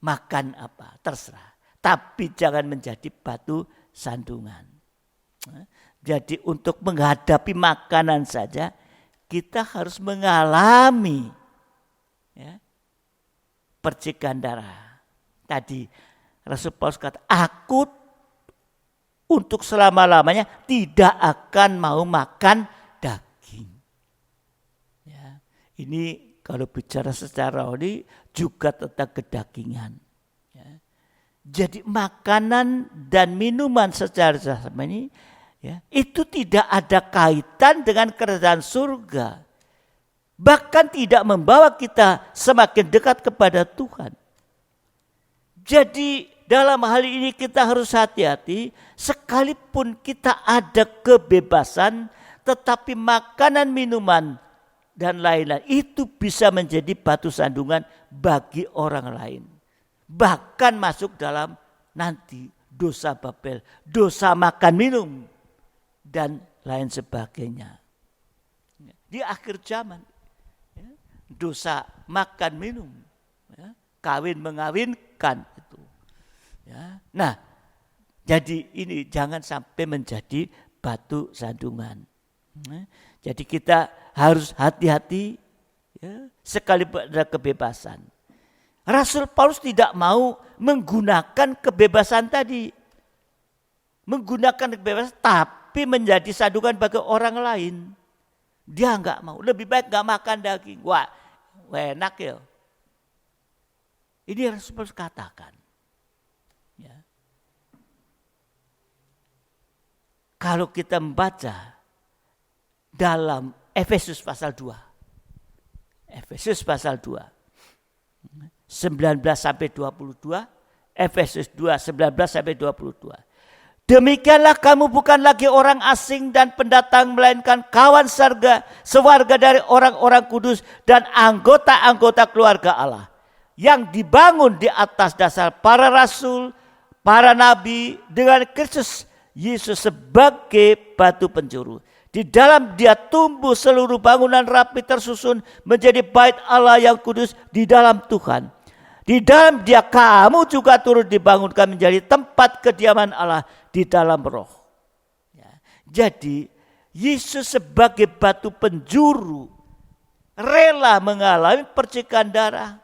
Makan apa, terserah. Tapi jangan menjadi batu sandungan. Jadi untuk menghadapi makanan saja, kita harus mengalami percikan darah. Tadi Rasul Paulus kata, aku untuk selama-lamanya tidak akan mau makan daging. Ya, ini kalau bicara secara rohani juga tentang kedagingan. Ya. Jadi makanan dan minuman secara jasmani ya, itu tidak ada kaitan dengan kerajaan surga. Bahkan tidak membawa kita semakin dekat kepada Tuhan. Jadi dalam hal ini kita harus hati-hati, sekalipun kita ada kebebasan, tetapi makanan, minuman, dan lain-lain itu bisa menjadi batu sandungan bagi orang lain. Bahkan masuk dalam nanti dosa Babel, dosa makan minum, dan lain sebagainya. Di akhir zaman, dosa makan minum, kawin mengawinkan itu. Nah, jadi ini jangan sampai menjadi batu sandungan. Jadi kita harus hati-hati sekalipun ada kebebasan. Rasul Paulus tidak mau menggunakan kebebasan tadi. Menggunakan kebebasan tapi menjadi sandungan bagi orang lain. Dia enggak mau. Lebih baik enggak makan daging. Wah, enak ya. Ini Rasul Paulus katakan. Ya. Kalau kita membaca dalam Efesus pasal 2. Efesus pasal 2. 19 sampai 22. Efesus 2 19 sampai 22. Demikianlah kamu bukan lagi orang asing dan pendatang, melainkan kawan sewarga dari orang-orang kudus dan anggota-anggota keluarga Allah, yang dibangun di atas dasar para rasul, para nabi, dengan Kristus Yesus sebagai batu penjuru. Di dalam dia tumbuh seluruh bangunan rapi tersusun menjadi bait Allah yang kudus di dalam Tuhan. Di dalam dia kamu juga turut dibangunkan menjadi tempat kediaman Allah di dalam roh. Ya. Jadi Yesus sebagai batu penjuru rela mengalami percikan darah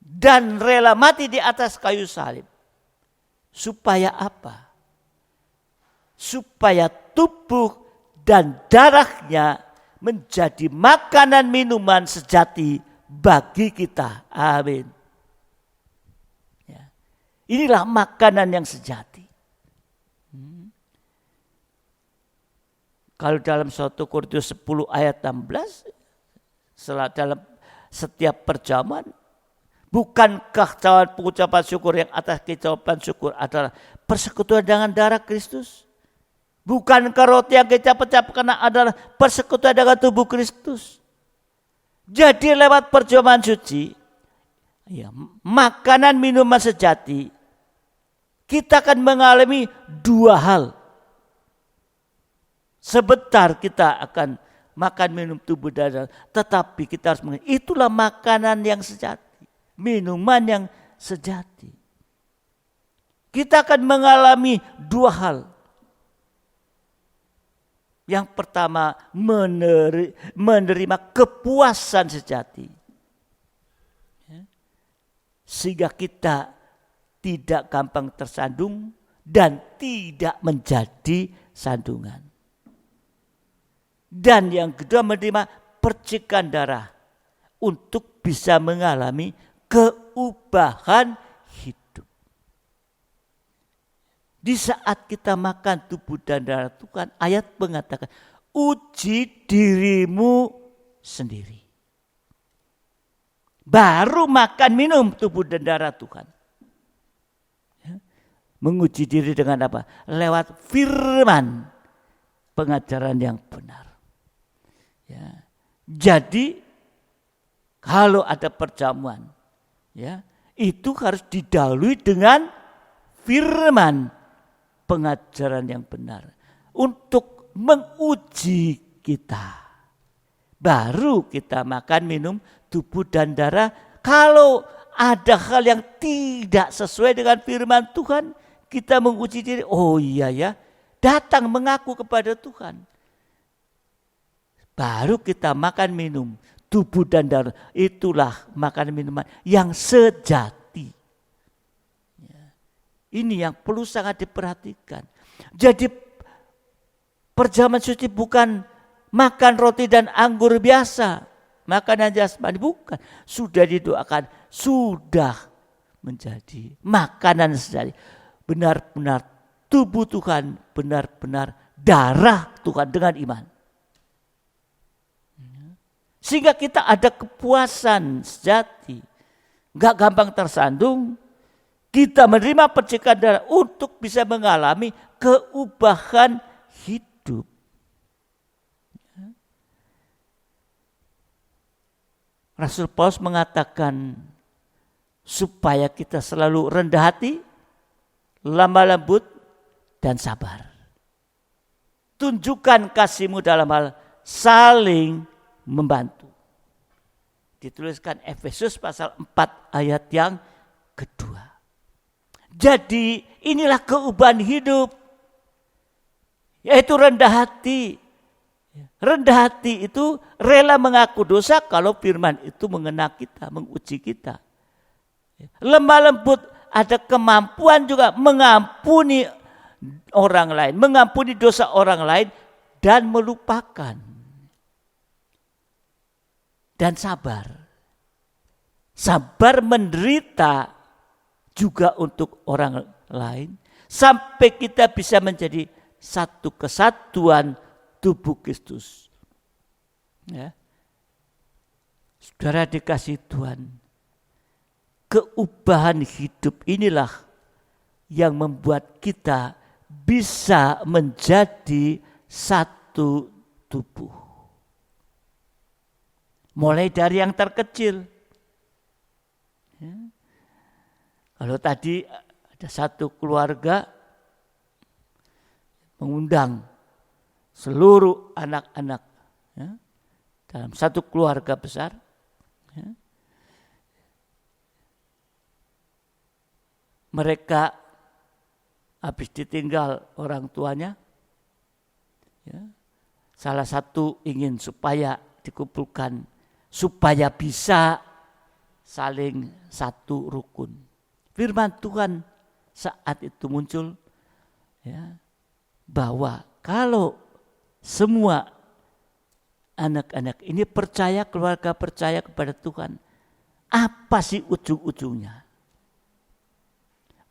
dan rela mati di atas kayu salib. Supaya apa? Supaya tubuh dan darahnya menjadi makanan minuman sejati bagi kita. Amin. Ya. Inilah makanan yang sejati. Kalau dalam 1 Korintus 10 ayat 16, dalam setiap perjamuan, bukankah pengucapan syukur yang atas keucapan syukur adalah persekutuan dengan darah Kristus? Bukankah roti yang kita pecah karena adalah persekutuan dengan tubuh Kristus? Jadi lewat perjamuan suci, ya, makanan minuman sejati, kita akan mengalami dua hal. Sebentar kita akan makan minum tubuh dan darah, tetapi kita harus mengerti, itulah makanan yang sejati, minuman yang sejati. Kita akan mengalami dua hal. Yang pertama, menerima kepuasan sejati. Sehingga kita tidak gampang tersandung dan tidak menjadi sandungan. Dan yang kedua, menerima percikan darah untuk bisa mengalami keubahan hidup. Di saat kita makan tubuh dan darah Tuhan, ayat mengatakan, uji dirimu sendiri. Baru makan minum tubuh dan darah Tuhan. Menguji diri dengan apa? Lewat firman, pengajaran yang benar. Ya. Jadi kalau ada perjamuan, ya, itu harus didahului dengan firman, pengajaran yang benar untuk menguji kita. Baru kita makan minum tubuh dan darah. Kalau ada hal yang tidak sesuai dengan firman Tuhan, kita menguji diri. Oh iya ya, datang mengaku kepada Tuhan. Baru kita makan minum tubuh dan darah. Itulah makan minuman yang sejati. Ini yang perlu sangat diperhatikan. Jadi perjamuan suci bukan makan roti dan anggur biasa, makanan jasmani, bukan. Sudah didoakan, sudah menjadi makanan sejati. Benar-benar tubuh Tuhan, benar-benar darah Tuhan dengan iman. Sehingga kita ada kepuasan sejati. Gak gampang tersandung. Kita menerima percikan darah untuk bisa mengalami keubahan hidup. Rasul Paulus mengatakan supaya kita selalu rendah hati, lemah lembut, dan sabar. Tunjukkan kasih-Mu dalam hal saling membantu. Dituliskan Efesus pasal 4 ayat yang kedua. Jadi inilah keubahan hidup, yaitu rendah hati. Rendah hati itu rela mengaku dosa kalau firman itu mengena kita, menguji kita. Lemah lembut, ada kemampuan juga mengampuni orang lain, mengampuni dosa orang lain dan melupakan. Dan sabar. Sabar menderita juga untuk orang lain. Sampai kita bisa menjadi satu kesatuan tubuh Kristus. Ya. Saudara dikasih Tuhan. Keubahan hidup inilah yang membuat kita bisa menjadi satu tubuh. Mulai dari yang terkecil. Ya. Kalau tadi ada satu keluarga mengundang seluruh anak-anak, ya, dalam satu keluarga besar. Ya. Mereka habis ditinggal orang tuanya. Ya. Salah satu ingin supaya dikumpulkan, supaya bisa saling satu rukun. Firman Tuhan saat itu muncul, ya, bahwa kalau semua anak-anak ini percaya, keluarga percaya kepada Tuhan, apa sih ujung-ujungnya?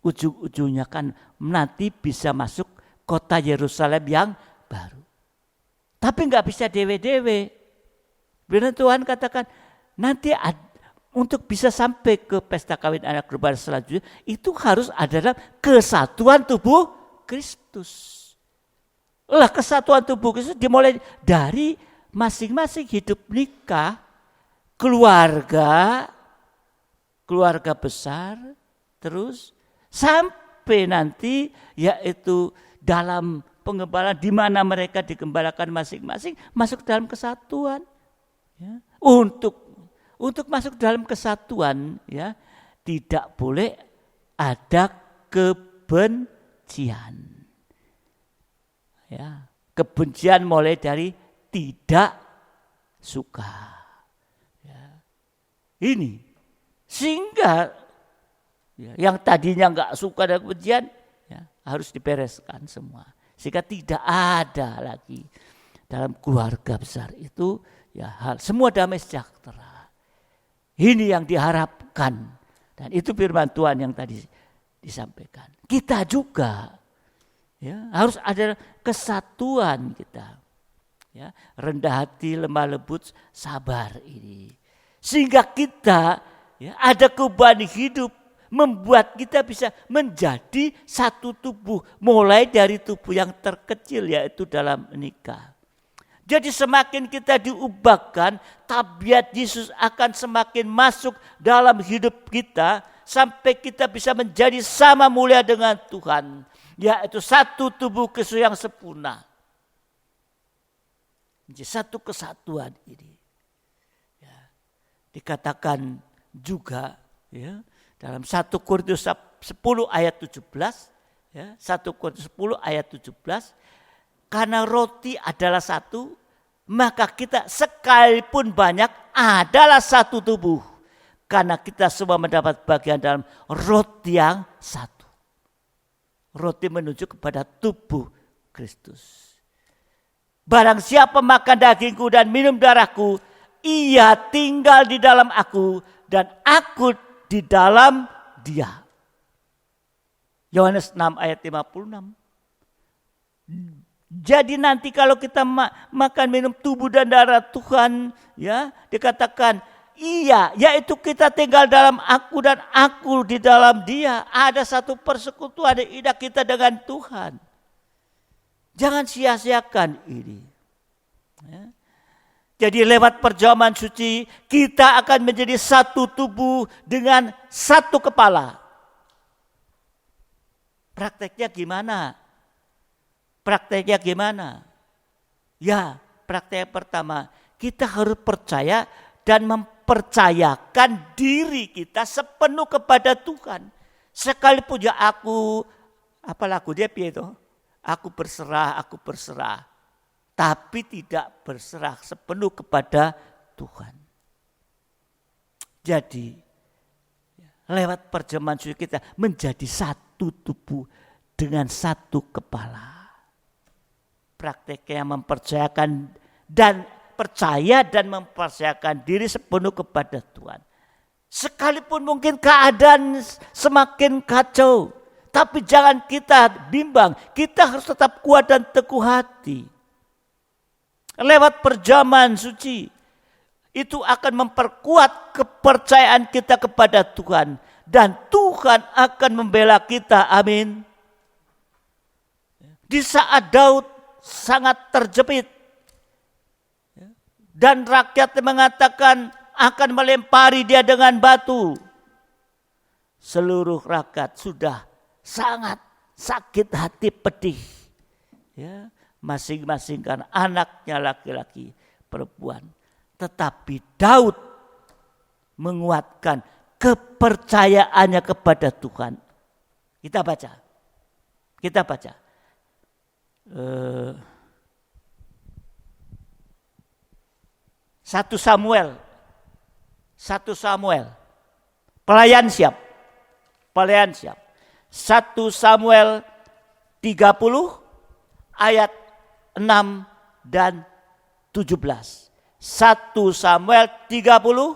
Ujung-ujungnya kan nanti bisa masuk kota Yerusalem yang baru. Tapi nggak bisa dewe-dewe. Firman Tuhan katakan nanti untuk bisa sampai ke pesta kawin anak domba selanjutnya itu harus adalah kesatuan tubuh Kristus. Lah kesatuan tubuh Kristus dimulai dari masing-masing hidup nikah keluarga besar, terus sampai nanti yaitu dalam pengembalaan di mana mereka digembalakan masing-masing masuk dalam kesatuan. Ya. Untuk masuk dalam kesatuan, ya, tidak boleh ada kebencian. Ya, kebencian mulai dari tidak suka. Ya. Ini sehingga ya, yang tadinya nggak suka dan kebencian ya, harus dibereskan semua. Sehingga tidak ada lagi dalam keluarga besar itu ya hal semua damai sejahtera. Ini yang diharapkan dan itu firman Tuhan yang tadi disampaikan. Kita juga ya harus ada kesatuan kita. Ya, rendah hati, lemah lembut, sabar ini. Sehingga kita ya, ada perubahan hidup membuat kita bisa menjadi satu tubuh, mulai dari tubuh yang terkecil yaitu dalam menikah. Jadi semakin kita diubahkan, tabiat Yesus akan semakin masuk dalam hidup kita sampai kita bisa menjadi sama mulia dengan Tuhan, yaitu satu tubuh Kristus yang sempurna. Jadi satu kesatuan ini. Ya, dikatakan juga ya, dalam 1 Korintus 10 ayat 17, ya, 1 Korintus 10 ayat 17, karena roti adalah satu, maka kita sekalipun banyak adalah satu tubuh. Karena kita semua mendapat bagian dalam roti yang satu. Roti menunjuk kepada tubuh Kristus. Barang siapa makan dagingku dan minum darahku, ia tinggal di dalam aku dan aku di dalam dia. Yohanes 6 ayat 56. Jadi nanti kalau kita makan minum tubuh dan darah Tuhan, ya, dikatakan iya, yaitu kita tinggal dalam aku dan aku di dalam dia. Ada satu persekutuan indah kita dengan Tuhan. Jangan sia-siakan ini. Ya. Jadi lewat perjamuan suci kita akan menjadi satu tubuh dengan satu kepala. Prakteknya gimana? Ya, praktek pertama, kita harus percaya dan mempercayakan diri kita sepenuh kepada Tuhan. Sekalipun ya aku, apa lagu dia itu? Aku berserah. Tapi tidak berserah sepenuh kepada Tuhan. Jadi, lewat perjamuan suci kita menjadi satu tubuh dengan satu kepala. Prakteknya mempercayakan dan percaya dan mempercayakan diri sepenuh kepada Tuhan. Sekalipun mungkin keadaan semakin kacau, tapi jangan kita bimbang, kita harus tetap kuat dan teguh hati. Lewat perjamuan suci, itu akan memperkuat kepercayaan kita kepada Tuhan. Dan Tuhan akan membela kita, amin. Di saat Daud sangat terjepit, dan rakyat mengatakan akan melempari dia dengan batu. Seluruh rakyat sudah sangat sakit hati, pedih. Ya, masing-masing kan anaknya laki-laki, perempuan. Tetapi Daud menguatkan kepercayaannya kepada Tuhan. Kita baca. 1 Samuel. Pelayan siap. 1 Samuel 30 ayat 6 dan 17. 1 Samuel 30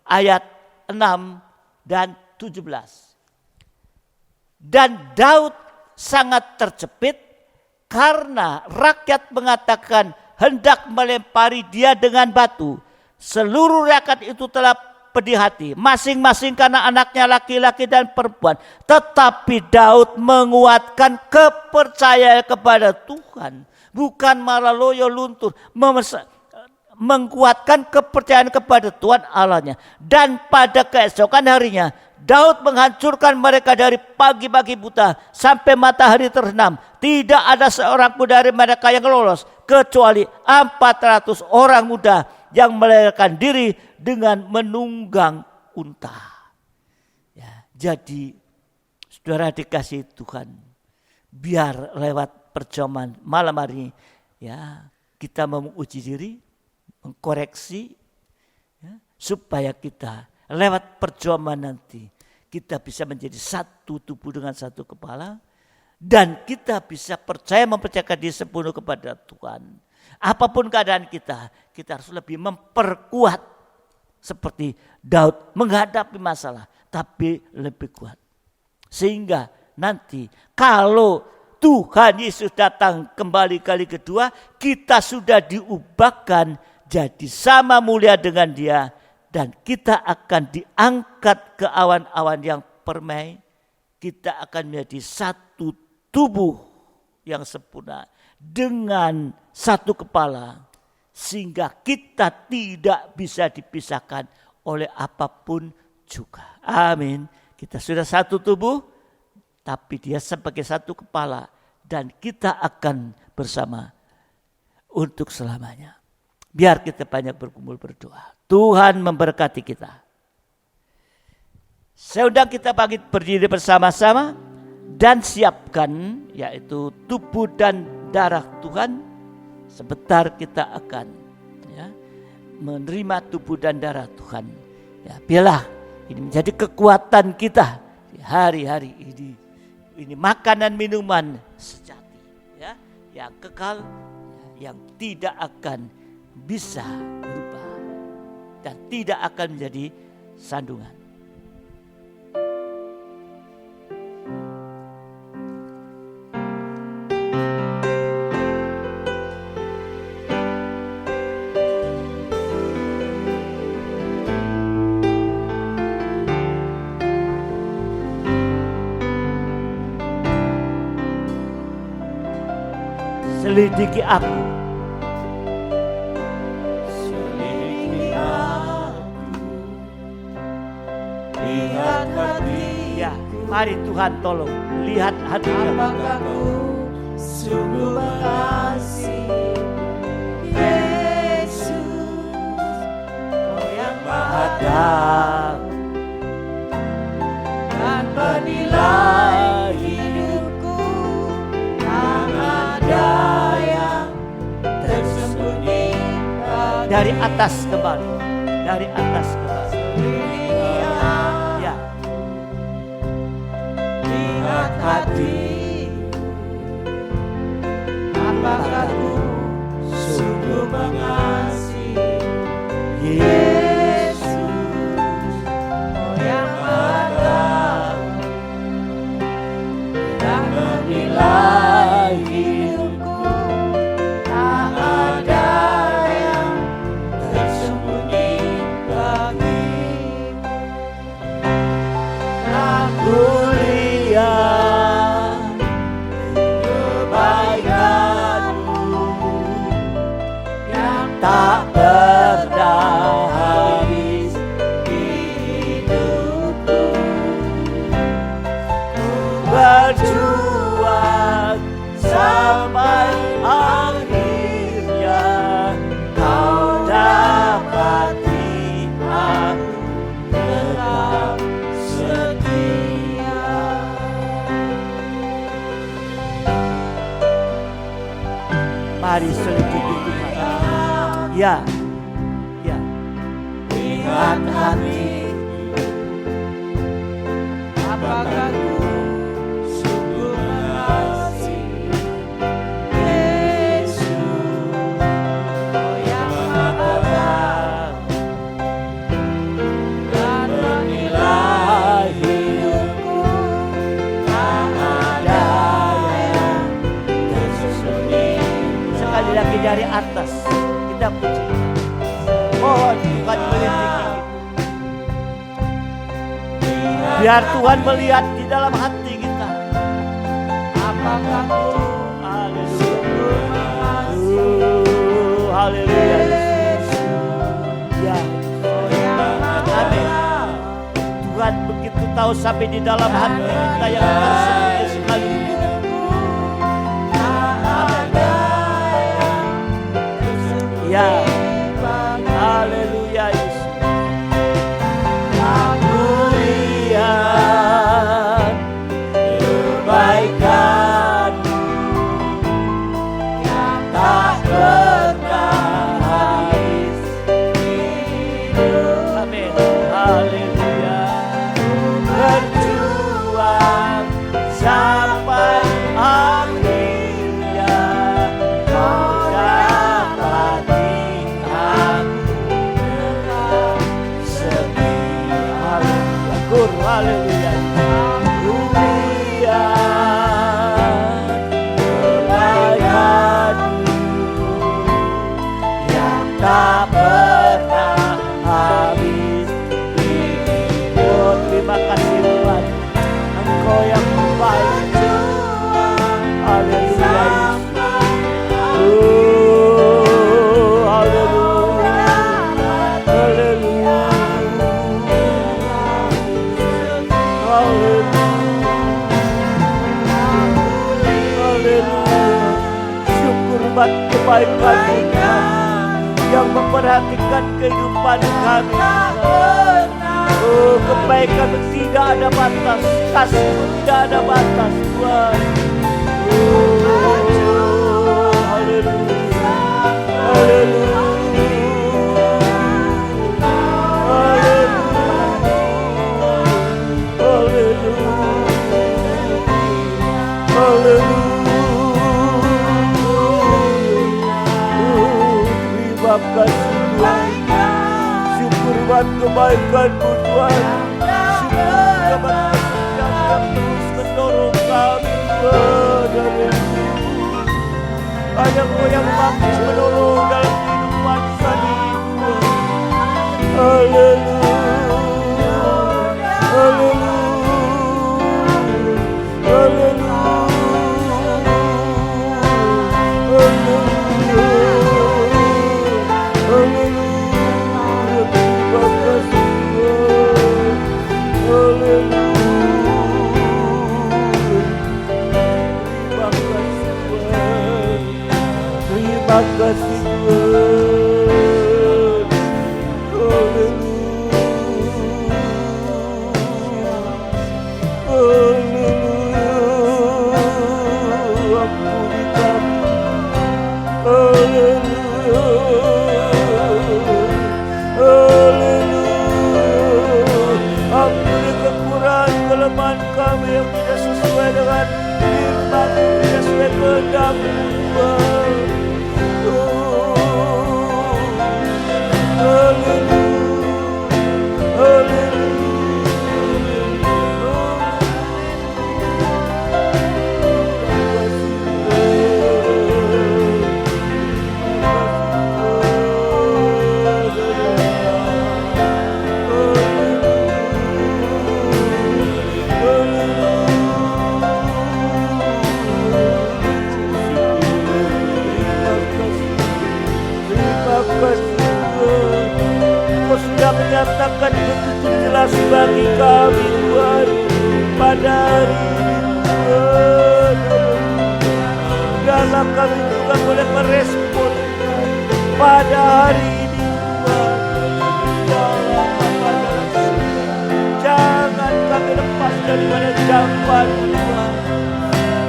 ayat 6 dan 17. Dan Daud sangat terjepit karena rakyat mengatakan hendak melempari dia dengan batu. Seluruh rakyat itu telah pedih hati, masing-masing karena anaknya laki-laki dan perempuan. Tetapi Daud menguatkan kepercayaan kepada Tuhan, bukan malah loyo luntur menguatkan kepercayaan kepada Tuhan Allahnya. Dan pada keesokan harinya Daud menghancurkan mereka dari pagi-pagi buta sampai matahari terbenam. Tidak ada seorang pun dari mereka yang lolos kecuali 400 orang muda yang melarikan diri dengan menunggang unta. Ya, jadi saudara dikasih Tuhan, biar lewat perjamuan malam hari ya kita menguji diri, mengkoreksi ya, supaya kita lewat perjamuan nanti kita bisa menjadi satu tubuh dengan satu kepala, dan kita bisa mempercayakan diri sepenuh kepada Tuhan. Apapun keadaan kita harus lebih memperkuat seperti Daud menghadapi masalah, tapi lebih kuat. Sehingga nanti kalau Tuhan Yesus datang kembali kali kedua, kita sudah diubahkan jadi sama mulia dengan Dia. Dan kita akan diangkat ke awan-awan yang permai. Kita akan menjadi satu tubuh yang sempurna dengan satu kepala. Sehingga kita tidak bisa dipisahkan oleh apapun juga. Amin. Kita sudah satu tubuh, tapi Dia sebagai satu kepala. Dan kita akan bersama untuk selamanya. Biar kita banyak berkumpul berdoa. Tuhan memberkati kita. Saya undang kita bangkit berdiri bersama-sama dan siapkan yaitu tubuh dan darah Tuhan. Sebentar kita akan ya, menerima tubuh dan darah Tuhan. Ya, biarlah ini menjadi kekuatan kita di hari-hari ini. Ini makanan minuman sejati ya, yang kekal, yang tidak akan bisa berubah dan tidak akan menjadi sandungan. Selidiki aku. Lihat hati. Ya, mari Tuhan tolong lihat hati. Apakah ku sungguh mengasihi Yesus, Kau yang maha Dan dan menilai hidupku, tak ada yang tersembunyi dari atas kembali, dari atas kembali. Ya, lihat hati. Apakah ku sungguh mengasihi Yesus, Kau yang maha dan menilai hidupku, tak ada yang tersembunyi bagimu. Aku lihat kebaikanmu yang tak pernah habis di hidupku. Ku berjuang sampai akhirnya, Kau dapati aku tetap setia. mari selidiki Tuhan. Ya, ya. Lihat hati. Apakah ku sungguh mengasihi Yesus, Kau yang maha dan menilai hidupku, tak ada yang tersembunyi. Sekali lagi dari atas kita puji. Mohon Tuhan melindungi kita. Biar Tuhan melihat di dalam hati kita. Apakah ku sungguh mengasihi Haleluya. Engkau sampai di dalam hati kita yang tersedia sekalipun. Ya, haleluya Yesus. Aku lihat kebaikan-Mu yang tak pernah habis hidup. Amin. Haleluya. Berjuang sampai akhirnya Kau dapati aku tetap setia. Haleluya. Ku lihat kebaikan-Mu yang tak pernah habis hidup. Oh, terima kasih Tuhan, Engkau yang baik. Haleluya. Oh, haleluya. Haleluya. Haleluya. Syukur buat kebaikan-Mu yang memperhatikan kehidupan kami. Oh, kebaikan-Mu tidak ada batas, kasih-Mu tidak ada batas, Tuhan. Oh, haleluya. Haleluya. Terima kasih Tuhan. Syukur buat kebaikan-Mu Tuhan. Syukur buat kasih yang terus mendorong kami Tuhan. Hanya Engkau yang mampu menolong dalam kehidupan kami Tuhan. Haleluya. Haleluya. Haleluya. Terima kasih Tuhan. Haleluya. Ampuni kami. Haleluya. Haleluya. Ampuni kekurangan kelemahan kami yang tidak sesuai dengan firman, tidak sesuai kehendak-Mu Tuhan. Kau sudah menyatakan begitu jelas bagi kami Tuhan pada hari ini Tuhan. Dalam kami juga boleh merespon pada hari ini Tuhan. Jangan kami lepas daripada jamban Tuhan.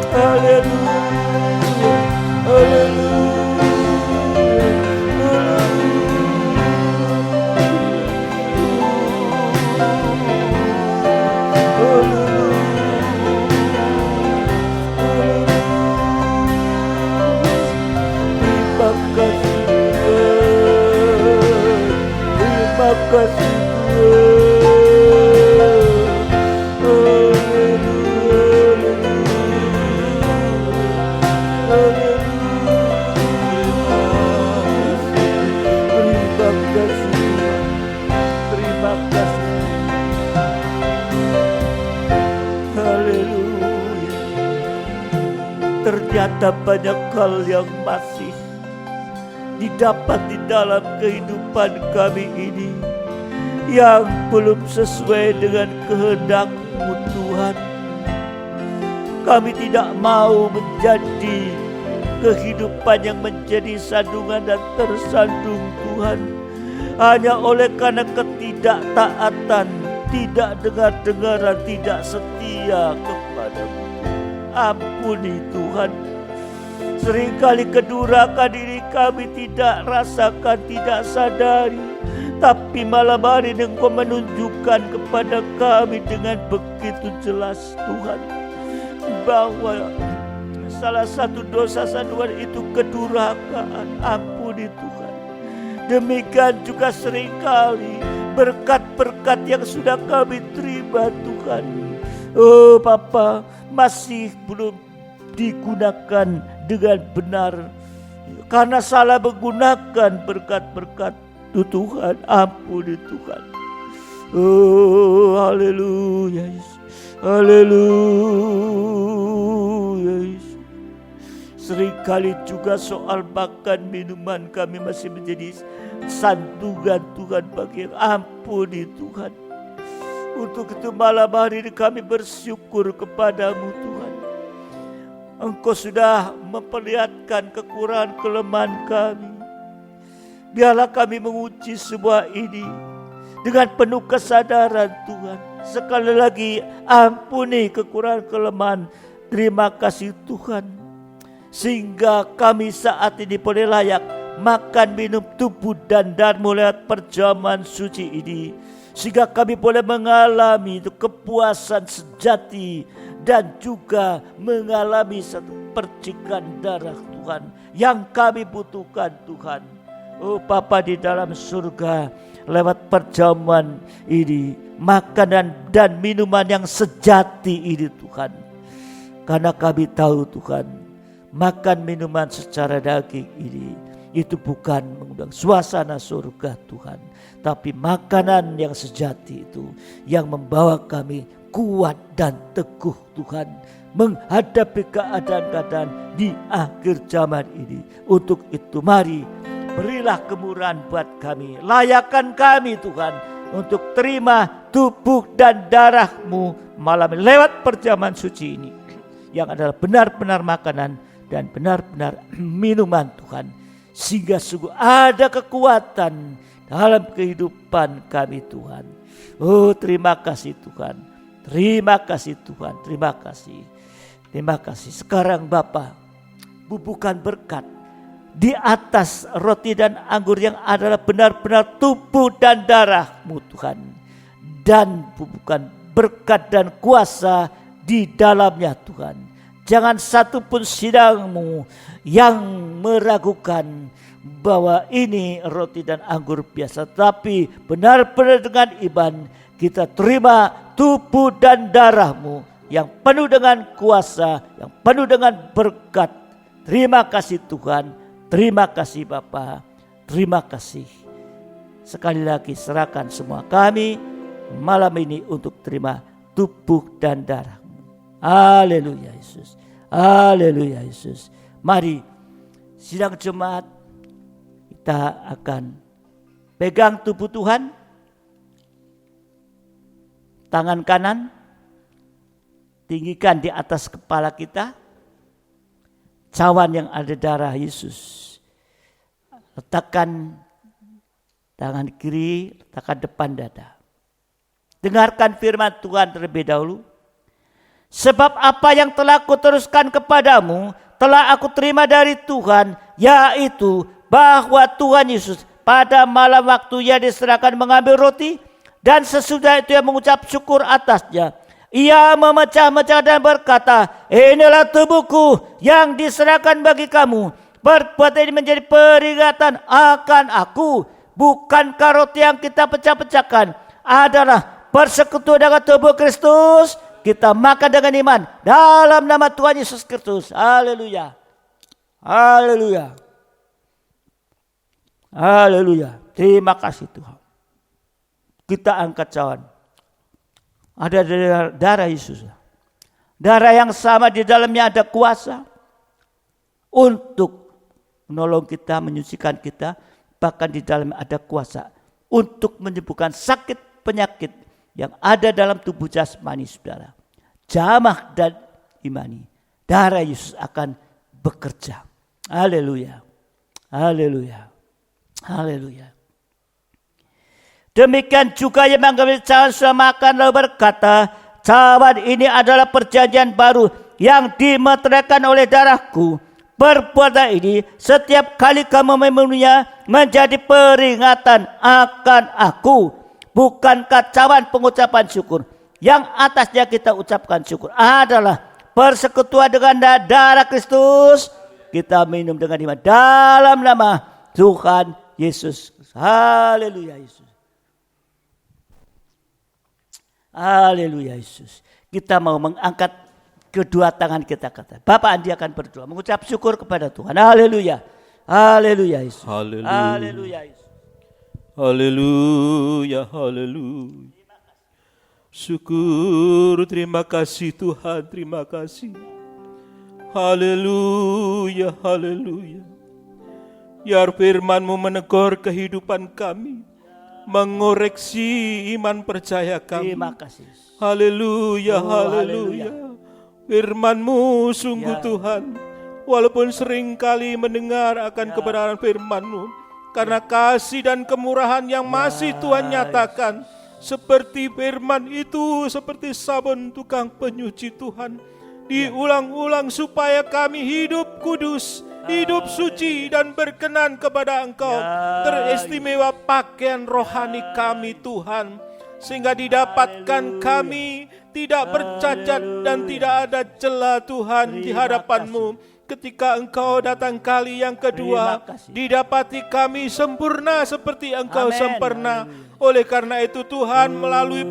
Haleluya. Haleluya. Terima kasih terima kasih. Haleluya. Ternyata banyak hal yang masih didapat di dalam kehidupan kami ini yang belum sesuai dengan kehendak-Mu Tuhan. Kami tidak mau menjadi kehidupan yang menjadi sandungan dan tersandung Tuhan, hanya oleh karena ketidaktaatan, tidak dengar-dengaran, tidak setia kepada-Mu. Ampuni Tuhan, seringkali kedurakan diri kami tidak rasakan, tidak sadari, tapi malam hari Engkau menunjukkan kepada kami dengan begitu jelas Tuhan, bahwa salah satu dosa sandungan itu kedurhakaan. Ampuni Tuhan. Demikian juga seringkali berkat-berkat yang sudah kami terima Tuhan, oh Bapa, masih belum digunakan dengan benar karena salah menggunakan berkat-berkat Tuhan. Ampuni Tuhan. Oh, haleluya Yesus. Haleluya Yesus. Seringkali juga soal makan minuman kami masih menjadi sandungan Tuhan bagi yang. Ampuni Tuhan. Untuk itu malam hari ini kami bersyukur kepada-Mu Tuhan. Engkau sudah memperlihatkan kekurangan kelemahan kami. Biarlah kami menguji semua ini dengan penuh kesadaran Tuhan. Sekali lagi ampuni kekurangan kelemahan. Terima kasih Tuhan. Sehingga kami saat ini boleh layak makan minum tubuh dan darah-Mu lewat perjamuan suci ini. Sehingga kami boleh mengalami itu kepuasan sejati dan juga mengalami satu percikan darah Tuhan yang kami butuhkan Tuhan. Oh Bapa di dalam surga, lewat perjamuan ini, makanan dan minuman yang sejati ini Tuhan. Karena kami tahu Tuhan, makan minuman secara daging ini itu bukan mengundang suasana surga Tuhan, tapi makanan yang sejati itu yang membawa kami kuat dan teguh Tuhan menghadapi keadaan-keadaan di akhir zaman ini. Untuk itu mari berilah kemurahan buat kami, layakkan kami Tuhan untuk terima tubuh dan darah-Mu malam ini lewat perjamuan suci ini, yang adalah benar-benar makanan dan benar-benar minuman Tuhan, sehingga sungguh ada kekuatan dalam kehidupan kami Tuhan. Oh terima kasih Tuhan, terima kasih Tuhan, terima kasih. Terima kasih. Sekarang Bapa, bubuhkan berkat di atas roti dan anggur yang adalah benar-benar tubuh dan darah-Mu Tuhan, dan bubuhkan berkat dan kuasa di dalamnya Tuhan. Jangan satu pun sidang-Mu yang meragukan bahwa ini roti dan anggur biasa, tapi benar-benar dengan iman kita terima tubuh dan darah-Mu yang penuh dengan kuasa, yang penuh dengan berkat. Terima kasih Tuhan, terima kasih Bapa, terima kasih. Sekali lagi serahkan semua kami malam ini untuk terima tubuh dan darah-Mu. Haleluya Yesus, haleluya Yesus. Mari sidang jemaat, kita akan pegang tubuh Tuhan, tangan kanan tinggikan di atas kepala kita, cawan yang ada darah Yesus. Letakkan tangan kiri, letakkan depan dada. Dengarkan firman Tuhan terlebih dahulu. Sebab apa yang telah kuteruskan kepadamu, telah aku terima dari Tuhan, yaitu bahwa Tuhan Yesus pada malam waktu Ia diserahkan mengambil roti, dan sesudah itu Ia mengucap syukur atasnya. Ia memecah-mecah dan berkata, inilah tubuhku yang diserahkan bagi kamu. Perbuatan ini menjadi peringatan akan aku. Bukankah roti yang kita pecah-pecahkan adalah persekutuan dengan tubuh Kristus? Kita makan dengan iman dalam nama Tuhan Yesus Kristus. Haleluya. Haleluya. Haleluya. Terima kasih Tuhan. Kita angkat cawan. Ada darah Yesus. Darah yang sama di dalamnya ada kuasa untuk menolong kita, menyucikan kita. Bahkan di dalamnya ada kuasa untuk menyembuhkan sakit penyakit yang ada dalam tubuh jasmani saudara. Jamah dan imani, darah Yesus akan bekerja. Haleluya. Haleluya. Haleluya. Demikian juga yang mengambil cawan sudah makan lalu berkata, cawan ini adalah perjanjian baru yang dimeteraikan oleh darahku. Perbuatan ini setiap kali kamu meminumnya menjadi peringatan akan aku. Bukankah cawan pengucapan syukur yang atasnya kita ucapkan syukur adalah persekutuan dengan darah Kristus? Kita minum dengan iman dalam nama Tuhan Yesus. Haleluya Yesus. Haleluya Yesus. Kita mau mengangkat kedua tangan kita kata. Bapak Andi akan berdoa mengucap syukur kepada Tuhan. Haleluya. Haleluya Yesus. Haleluya. Haleluya Yesus. Haleluya, haleluya. Syukur, terima kasih Tuhan, terima kasih. Haleluya, haleluya. Biar firman-Mu menegur kehidupan kami, mengoreksi iman percaya kami. Terima kasih. Haleluya, Oh, haleluya. Firman-Mu sungguh Ya. Tuhan, walaupun sering kali mendengar akan kebenaran firman-Mu, karena kasih dan kemurahan yang masih Tuhan nyatakan, seperti firman itu, seperti sabun tukang penyuci Tuhan, diulang-ulang supaya kami hidup kudus, hidup suci dan berkenan kepada Engkau. Teristimewa pakaian rohani kami Tuhan, sehingga didapatkan kami tidak bercacat dan tidak ada celah Tuhan di hadapan-Mu. Ketika Engkau datang kali yang kedua, didapati kami sempurna seperti Engkau Amen. sempurna. Oleh karena itu Tuhan, melalui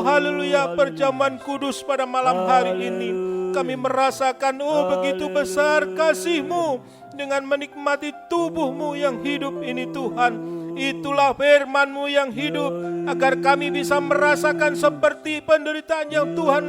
haleluya, perjamuan kudus pada malam hari ini, kami merasakan begitu besar kasih-Mu dengan menikmati tubuh-Mu yang hidup ini Tuhan. Itulah firman-Mu yang hidup, agar kami bisa merasakan seperti penderitaan yang Tuhan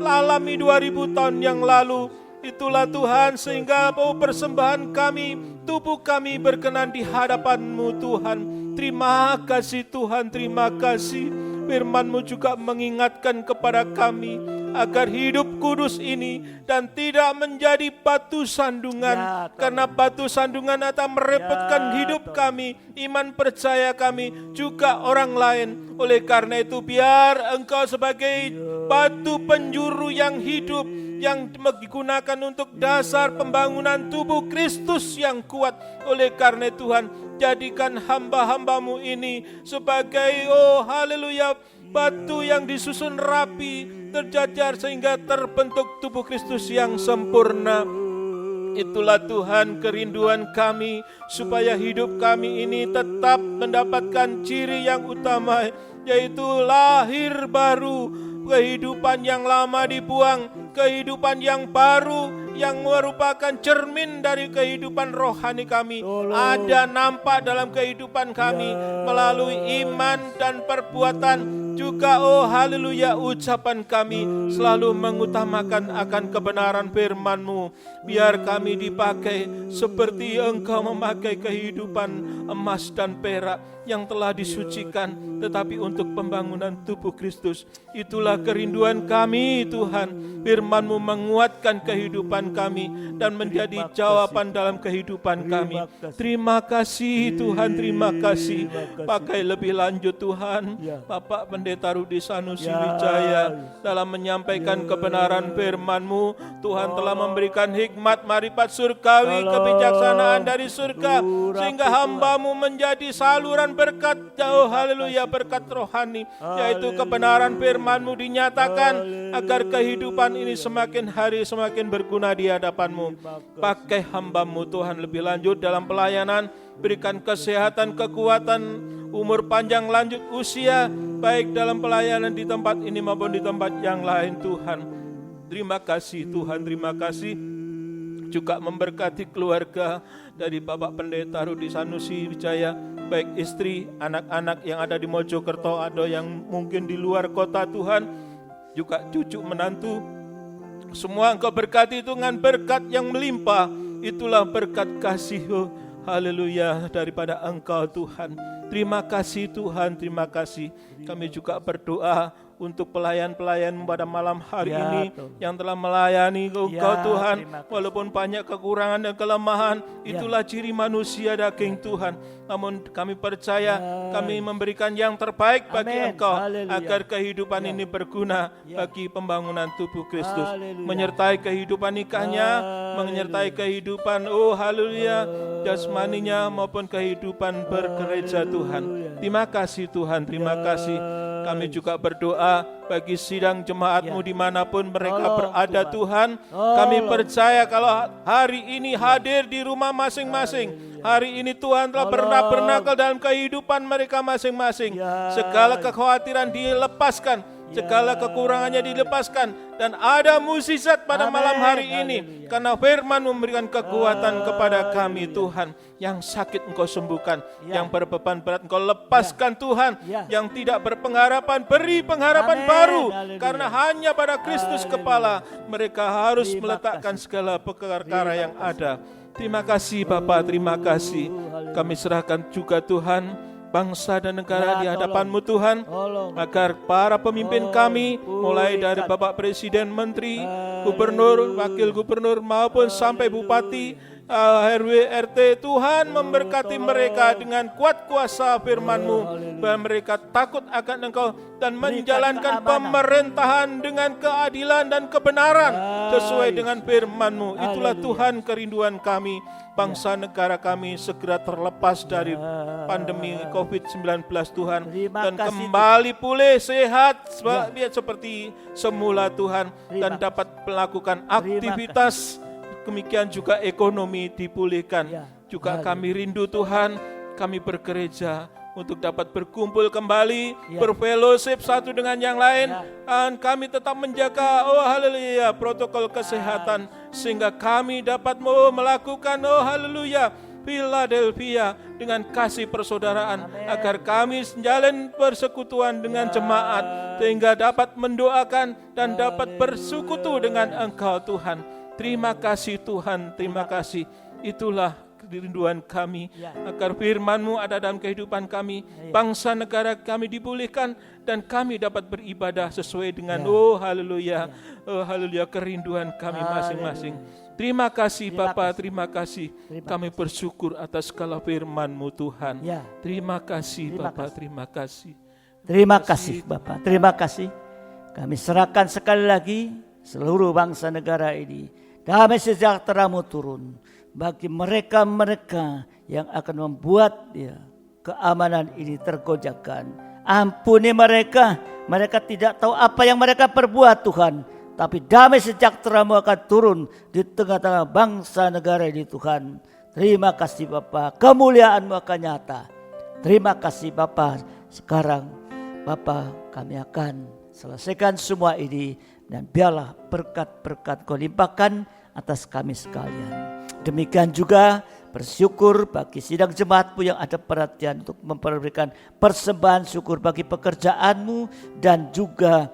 alami 2000 tahun yang lalu. Itulah Tuhan, sehingga persembahan kami, tubuh kami berkenan di hadapan-Mu Tuhan. Terima kasih Tuhan, terima kasih. Firman-Mu juga mengingatkan kepada kami agar hidup kudus ini dan tidak menjadi batu sandungan. Karena batu sandungan akan merepotkan hidup kami, iman percaya kami, juga orang lain. Oleh karena itu biar Engkau sebagai batu penjuru yang hidup, yang digunakan untuk dasar pembangunan tubuh Kristus yang kuat. Oleh karena Tuhan, jadikan hamba-hamba-Mu ini sebagai haleluya, batu yang disusun rapi, terjajar sehingga terbentuk tubuh Kristus yang sempurna. Itulah Tuhan kerinduan kami, supaya hidup kami ini tetap mendapatkan ciri yang utama, yaitu lahir baru. Kehidupan yang lama dibuang, kehidupan yang baru yang merupakan cermin dari kehidupan rohani kami ada nampak dalam kehidupan kami melalui iman dan perbuatan. Juga haleluya, ucapan kami selalu mengutamakan akan kebenaran firman-Mu. Biar kami dipakai seperti Engkau memakai kehidupan emas dan perak yang telah disucikan, tetapi untuk pembangunan tubuh Kristus. Itulah kerinduan kami Tuhan. Firman-Mu menguatkan kehidupan kami dan menjadi jawaban dalam kehidupan kami. Terima kasih Tuhan, terima kasih. Pakai lebih lanjut Tuhan Bapak Pendeta Rudi Sanusi Wijaya dalam menyampaikan kebenaran firman-Mu. Tuhan telah memberikan hikmat marifat surgawi, kebijaksanaan dari surga, sehingga hamba-Mu menjadi saluran berkat, haleluya, berkat rohani, yaitu kebenaran firman-Mu dinyatakan agar kehidupan ini semakin hari semakin berguna di hadapan-Mu. Pakai hamba-Mu Tuhan lebih lanjut dalam pelayanan, berikan kesehatan, kekuatan, umur panjang, lanjut usia, baik dalam pelayanan di tempat ini maupun di tempat yang lain Tuhan. Terima kasih Tuhan, terima kasih. Juga memberkati keluarga dari Bapak Pendeta Rudi Sanusi Wijaya, baik istri, anak-anak yang ada di Mojokerto, ada yang mungkin di luar kota Tuhan, juga cucu menantu. Semua Engkau berkati itu dengan berkat yang melimpah. Itulah berkat kasih Haleluya, daripada Engkau Tuhan. Terima kasih Tuhan, terima kasih. Kami juga berdoa untuk pelayan-pelayan pada malam hari Ya, ini Tuhan. yang telah melayani Engkau Ya, Tuhan. terima kasih. Walaupun banyak kekurangan dan kelemahan, Ya. itulah ciri manusia daging Tuhan. Namun kami percaya, Ya. kami memberikan yang terbaik bagi Amin. Engkau, Haleluya. agar kehidupan Ya. ini berguna Ya. bagi pembangunan tubuh Kristus. Haleluya. Menyertai kehidupan nikahnya, Haleluya. menyertai kehidupan, haleluya, jasmaninya maupun kehidupan bergereja Tuhan. Terima kasih Tuhan, terima kasih. Kami juga berdoa bagi sidang jemaat-Mu Ya. dimanapun mereka Tolong, berada Tuhan. Tuhan. Kami Tolong. percaya kalau hari ini hadir di rumah masing-masing. Hari ini Tuhan telah bernakel dalam kehidupan mereka masing-masing. Ya. Segala kekhawatiran dilepaskan, segala kekurangannya dilepaskan, dan ada mukjizat pada Amin. malam hari ini. Haleluya. Karena firman memberikan kekuatan kepada kami Tuhan. Yang sakit Engkau sembuhkan, Ya. yang berbeban berat Engkau lepaskan Tuhan, Ya. yang tidak berpengharapan beri pengharapan Amin. baru. Haleluya. Karena hanya pada Kristus Haleluya. kepala mereka harus Terima meletakkan kasih. segala perkara yang Terima ada. Terima kasih Bapa, terima kasih. Haleluya. Kami serahkan juga Tuhan bangsa dan negara Ya, di hadapan-Mu Tuhan, Tolong. agar para pemimpin kami, mulai dari pulihkan. Bapak Presiden, Menteri, Haleluya. Gubernur, Wakil Gubernur, maupun sampai Bupati, RW, RT, Tuhan memberkati mereka dengan kuat kuasa firman-Mu, bahwa mereka takut akan Engkau dan menjalankan keamanan. pemerintahan dengan keadilan dan kebenaran sesuai dengan firman-Mu. Itulah Haleluya. Tuhan kerinduan kami, bangsa negara kami segera terlepas dari pandemi COVID-19 Tuhan, Terima dan kasih, kembali pulih sehat seperti semula Tuhan, dan Terima dapat melakukan Terima aktivitas. Demikian juga ekonomi dipulihkan. Ya. Juga Haleluya. kami rindu Tuhan, kami bergereja untuk dapat berkumpul kembali, Ya. berfellowship satu dengan yang lain, Ya. dan kami tetap menjaga, haleluya, protokol kesehatan, sehingga kami dapat melakukan, haleluya, Philadelphia dengan kasih persaudaraan, Amin. agar kami menjalin persekutuan dengan jemaat, sehingga dapat mendoakan dan dapat bersekutu dengan Engkau Tuhan. Terima kasih Tuhan, terima kasih. Itulah kerinduan kami, Ya. agar firman-Mu ada dalam kehidupan kami, bangsa negara kami dipulihkan, dan kami dapat beribadah sesuai dengan haleluya, haleluya, kerinduan kami masing-masing. Terima kasih Bapa, terima kasih. Kami bersyukur atas segala firman-Mu Tuhan. Ya. Terima kasih Terima Bapa, kasih. terima kasih. Terima kasih Bapak, terima kasih. Kami serahkan sekali lagi seluruh bangsa negara ini. Damai sejahtera-Mu turun bagi mereka-mereka yang akan membuat keamanan ini tergoyahkan. Ampuni mereka, mereka tidak tahu apa yang mereka perbuat Tuhan. Tapi damai sejahtera-Mu akan turun di tengah-tengah bangsa negara ini Tuhan. Terima kasih Bapa, kemuliaan-Mu akan nyata. Terima kasih Bapa. Sekarang Bapa, kami akan selesaikan semua ini, dan biarlah berkat-berkat Kau limpahkan atas kami sekalian. Demikian juga bersyukur bagi sidang jemaat-Mu yang ada perhatian untuk memberikan persembahan syukur bagi pekerjaan-Mu, dan juga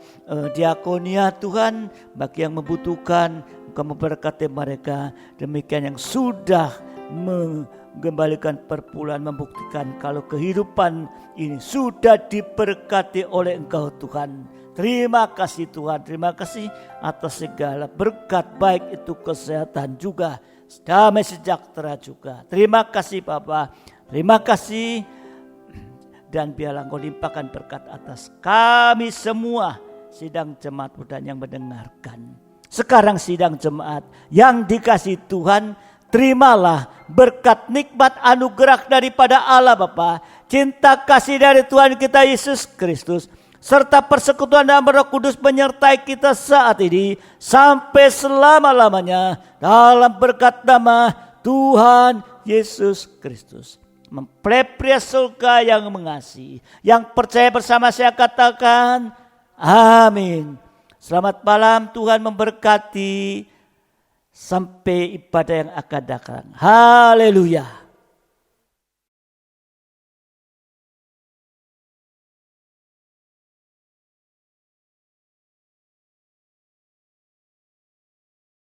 diakonia Tuhan bagi yang membutuhkan. Engkau memberkati mereka. Demikian yang sudah mengembalikan perpuluhan, membuktikan kalau kehidupan ini sudah diberkati oleh Engkau Tuhan. Terima kasih Tuhan, terima kasih atas segala berkat, baik itu kesehatan juga, damai sejahtera juga. Terima kasih Bapa, terima kasih, dan biarlah Engkau limpahkan berkat atas kami semua, sidang jemaat dan yang mendengarkan. Sekarang sidang jemaat yang dikasih Tuhan, terimalah berkat nikmat anugerah daripada Allah Bapa, cinta kasih dari Tuhan kita Yesus Kristus, serta persekutuan dalam Roh Kudus menyertai kita saat ini sampai selama-lamanya, dalam berkat nama Tuhan Yesus Kristus. Mempelai surga yang mengasihi, yang percaya bersama saya katakan amin. Selamat malam, Tuhan memberkati. Sampai ibadah yang akan datang. Haleluya.